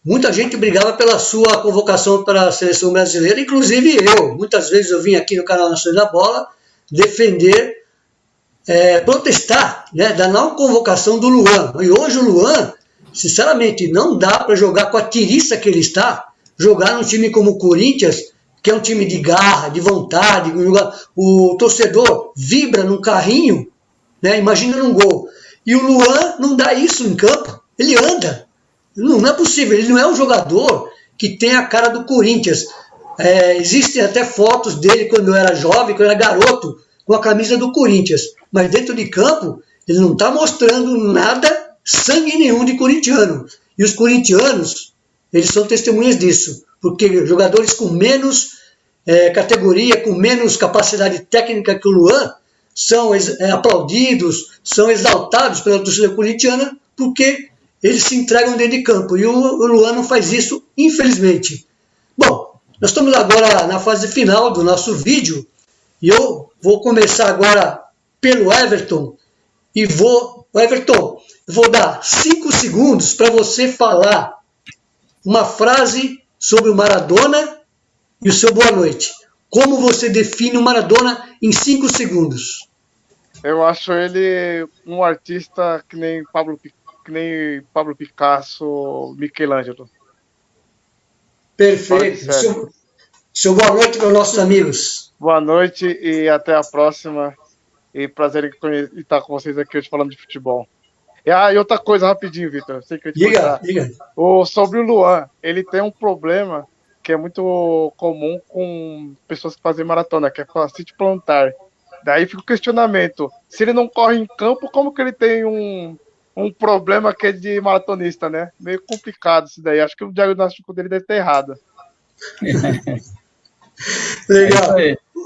Speaker 1: muita gente brigava pela sua convocação para a seleção brasileira, inclusive eu. Muitas vezes eu vim aqui no canal Nações da Bola defender, protestar, né, da não convocação do Luan. E hoje o Luan, sinceramente, não dá para jogar com a tiriça que ele está, jogar num time como o Corinthians, que é um time de garra, de vontade, o torcedor vibra num carrinho, né, imagina num gol. E o Luan não dá isso em campo, ele anda. Não é possível, ele não é um jogador que tem a cara do Corinthians. Existem até fotos dele quando era jovem, quando era garoto, com a camisa do Corinthians. Mas dentro de campo, ele não está mostrando nada, sangue nenhum de corintiano. E os corintianos, eles são testemunhas disso. Porque jogadores com menos categoria, com menos capacidade técnica que o Luan, são aplaudidos, são exaltados pela torcida corintiana, porque eles se entregam dentro de campo. E o Luan não faz isso, infelizmente. Bom, nós estamos agora na fase final do nosso vídeo. E eu vou começar agora pelo Everton. Everton, eu vou dar 5 segundos para você falar uma frase sobre o Maradona e o seu boa noite. Como você define o Maradona em 5 segundos?
Speaker 3: Eu acho ele um artista que nem Pablo Picasso, Michelangelo.
Speaker 1: Perfeito. Seu boa noite para os nossos amigos.
Speaker 3: Boa noite e até a próxima. E prazer em estar com vocês aqui hoje falando de futebol. E outra coisa rapidinho, Vitor.
Speaker 1: Diga.
Speaker 3: Sobre o Luan, ele tem um problema que é muito comum com pessoas que fazem maratona, que é fascite plantar. Daí fica o questionamento. Se ele não corre em campo, como que ele tem um problema que é de maratonista, né? Meio complicado isso daí. Acho que o diagnóstico dele deve estar errado.
Speaker 1: Legal.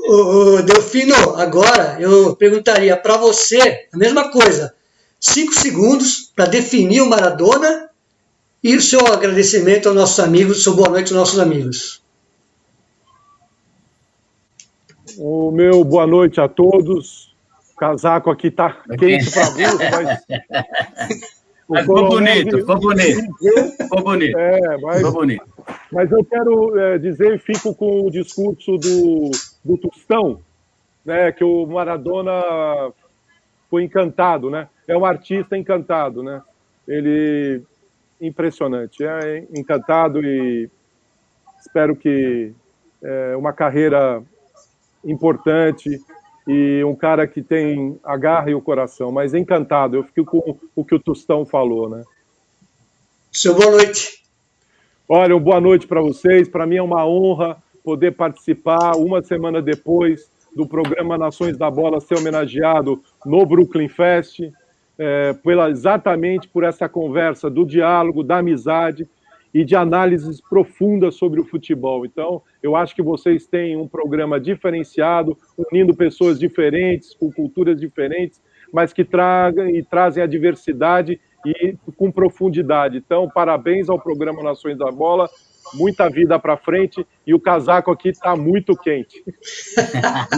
Speaker 1: O Delfino, agora eu perguntaria para você a mesma coisa. 5 segundos para definir o Maradona e o seu agradecimento aos nossos amigos, seu boa noite aos nossos amigos.
Speaker 5: O meu boa noite a todos. O casaco aqui tá quente para alguns, mas
Speaker 2: ficou bonito, ficou bonito. Ficou bonito.
Speaker 5: Ficou bonito. Mas eu quero dizer, fico com o discurso do Tostão, né, que o Maradona foi encantado, né? É um artista encantado, né? Ele impressionante, é encantado e espero que uma carreira importante e um cara que tem a garra e o coração, mas encantado. Eu fico com o que o Tostão falou, né?
Speaker 1: Seu boa noite.
Speaker 5: Olha, boa noite para vocês. Para mim é uma honra poder participar uma semana depois do programa Nações da Bola ser homenageado no Brooklyn Fest, exatamente por essa conversa do diálogo, da amizade e de análises profundas sobre o futebol. Então, eu acho que vocês têm um programa diferenciado, unindo pessoas diferentes, com culturas diferentes, mas que trazem a diversidade e com profundidade. Então, parabéns ao programa Nações da Bola, muita vida para frente, e o casaco aqui está muito quente.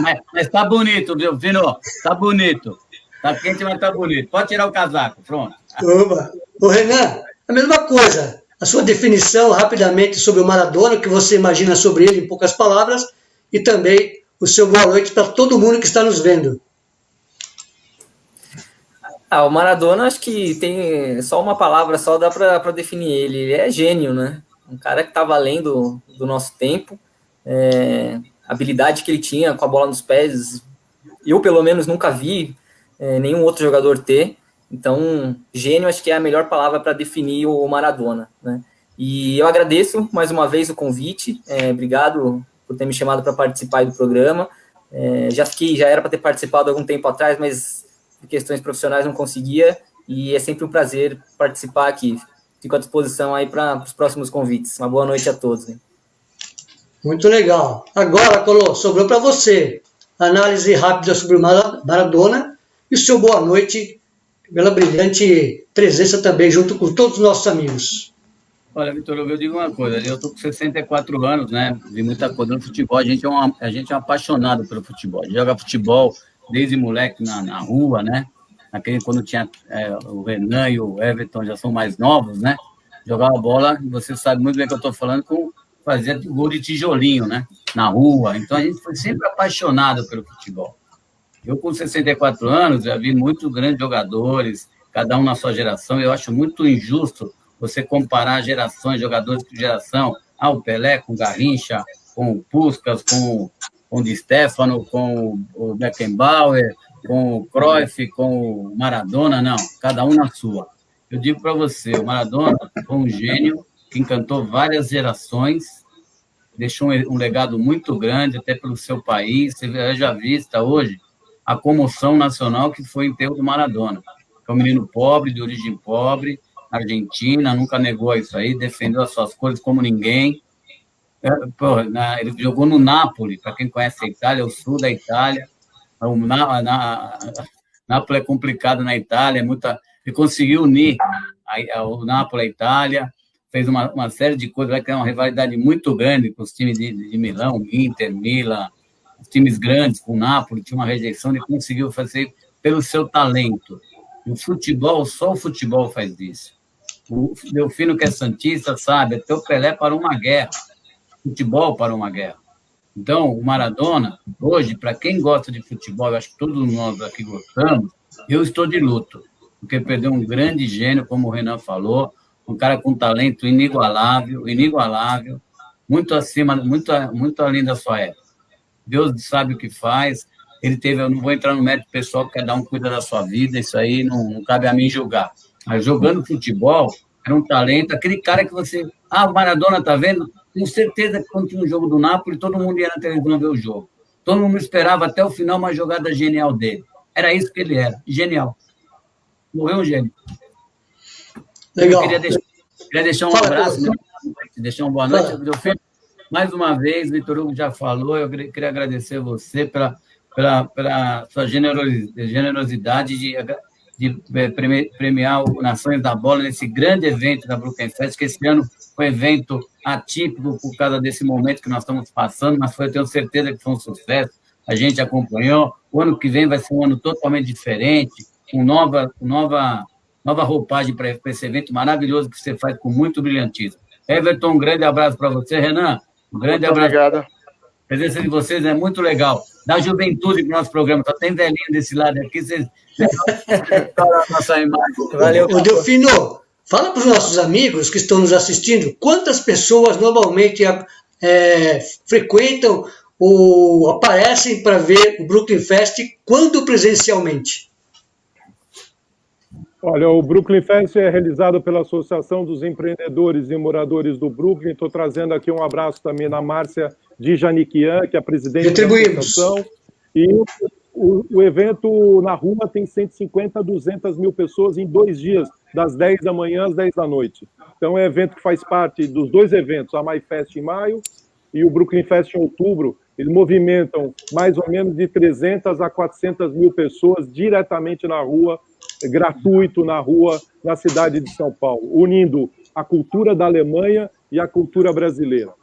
Speaker 2: Mas está bonito, viu, Vino? Está bonito. Está quente, mas está bonito. Pode tirar o casaco, pronto.
Speaker 1: Oba. Ô, Renan, a mesma coisa. A sua definição, rapidamente, sobre o Maradona, o que você imagina sobre ele, em poucas palavras, e também o seu boa noite para todo mundo que está nos vendo.
Speaker 4: O Maradona, acho que tem só uma palavra, só dá para definir ele. Ele é gênio, né? Um cara que estava além do nosso tempo. A habilidade que ele tinha com a bola nos pés, eu, pelo menos, nunca vi nenhum outro jogador ter. Então, gênio acho que é a melhor palavra para definir o Maradona, né? E eu agradeço mais uma vez o convite. Obrigado por ter me chamado para participar do programa. Já era para ter participado há algum tempo atrás, mas por questões profissionais não conseguia, e é sempre um prazer participar aqui. Fico à disposição aí para os próximos convites. Uma boa noite a todos. Hein?
Speaker 1: Muito legal. Agora, Colô, sobrou para você análise rápida sobre o Maradona e o seu boa noite pela brilhante presença também, junto com todos os nossos amigos.
Speaker 2: Olha, Vitor, eu digo uma coisa, eu estou com 64 anos, né? Vi muita coisa no futebol, a gente é um apaixonado pelo futebol, a gente joga futebol desde moleque na rua, né? Quando tinha o Renan e o Everton, já são mais novos, né? Jogava bola, você sabe muito bem o que eu estou falando, fazia gol de tijolinho, né? Na rua, então a gente foi sempre apaixonado pelo futebol. Eu, com 64 anos, já vi muitos grandes jogadores, cada um na sua geração. Eu acho muito injusto você comparar gerações, jogadores de geração. O Pelé com o Garrincha, com o Puskás, com o Di Stéfano, com o Beckenbauer, com o Cruyff, com o Maradona. Não, cada um na sua. Eu digo para você, o Maradona foi um gênio que encantou várias gerações, deixou um legado muito grande, até pelo seu país. Você já vista hoje a comoção nacional que foi o enterro do Maradona. É um menino pobre, de origem pobre, Argentina, nunca negou isso aí, defendeu as suas cores como ninguém. Ele jogou no Napoli, para quem conhece a Itália, o sul da Itália. Napoli é complicado na Itália, ele conseguiu unir o Napoli à Itália, fez uma série de coisas, vai criar uma rivalidade muito grande com os times de Milão, Inter, Milan, os times grandes, com o Napoli, tinha uma rejeição, ele conseguiu fazer pelo seu talento. E o futebol, só o futebol faz isso. O Delfino, que é santista, sabe, até o Pelé parou uma guerra, o futebol parou uma guerra. Então, o Maradona, hoje, para quem gosta de futebol, eu acho que todos nós aqui gostamos, eu estou de luto, porque perdeu um grande gênio, como o Renan falou, um cara com talento inigualável, muito acima, muito além da sua época. Deus sabe o que faz. Eu não vou entrar no mérito pessoal, porque cada um cuida da sua vida, isso aí não cabe a mim julgar. Mas jogando futebol, era um talento, aquele cara que você... o Maradona, tá vendo? Tenho certeza que quando tinha um jogo do Napoli, todo mundo ia na televisão ver o jogo. Todo mundo esperava até o final uma jogada genial dele. Era isso que ele era, genial. Morreu um gênio.
Speaker 1: Legal.
Speaker 2: Queria deixar um abraço, deixar uma boa noite. Delfino, mais uma vez, Vitor Hugo já falou, eu queria agradecer você pela sua generosidade de premiar o Nações da Bola nesse grande evento da Brooklyn Fest, que esse ano foi um evento atípico por causa desse momento que nós estamos passando, mas eu tenho certeza que foi um sucesso, a gente acompanhou. O ano que vem vai ser um ano totalmente diferente, com nova roupagem para esse evento maravilhoso que você faz com muito brilhantismo. Everton, um grande abraço para você. Renan, um grande abraço.
Speaker 3: Obrigado.
Speaker 2: A presença de vocês é muito legal. Dá juventude para o nosso programa. Só tem velhinho desse lado aqui. Vocês... nossa imagem.
Speaker 4: Valeu,
Speaker 1: Ô, Delfino, fala para os nossos amigos que estão nos assistindo, quantas pessoas normalmente frequentam ou aparecem para ver o Brooklyn Fest, quando presencialmente?
Speaker 5: Olha, o Brooklyn Fest é realizado pela Associação dos Empreendedores e Moradores do Brooklyn. Estou trazendo aqui um abraço também na Márcia de Janiquian, que é a presidente da associação. E o evento na rua tem 150 a 200 mil pessoas em 2 dias, das 10 da manhã às 10 da noite. Então é um evento que faz parte dos 2 eventos, a MyFest em maio e o Brooklyn Fest em outubro. Eles movimentam mais ou menos de 300 a 400 mil pessoas diretamente na rua, gratuito na rua, na cidade de São Paulo, unindo a cultura da Alemanha e a cultura brasileira.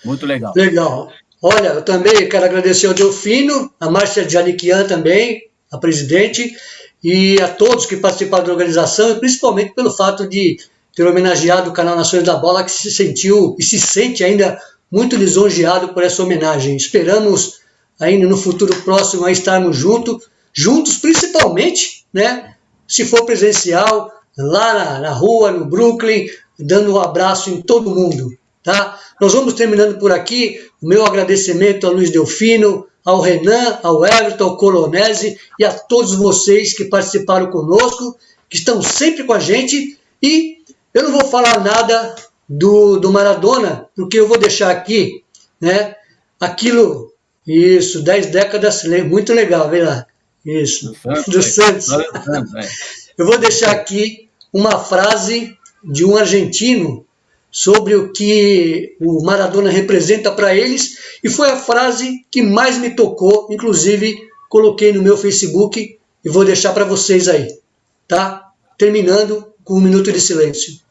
Speaker 2: Muito legal.
Speaker 1: Legal. Olha, eu também quero agradecer ao Delfino, a Márcia Janiquian também, a presidente, e a todos que participaram da organização, e principalmente pelo fato de ter homenageado o canal Nações da Bola, que se sentiu e se sente ainda muito lisonjeado por essa homenagem. Esperamos ainda no futuro próximo a estarmos juntos, principalmente, né, se for presencial, lá na rua, no Brooklyn, dando um abraço em todo mundo, tá? Nós vamos terminando por aqui. O meu agradecimento ao Luiz Delfino, ao Renan, ao Everton, ao Colonese e a todos vocês que participaram conosco, que estão sempre com a gente. E eu não vou falar nada do Maradona, porque eu vou deixar aqui, né, aquilo, isso, 10 décadas, muito legal, vem lá. Isso, do Santos. Eu vou deixar aqui uma frase de um argentino sobre o que o Maradona representa para eles, e foi a frase que mais me tocou, inclusive coloquei no meu Facebook e vou deixar para vocês aí, tá? Terminando com 1 minuto de silêncio.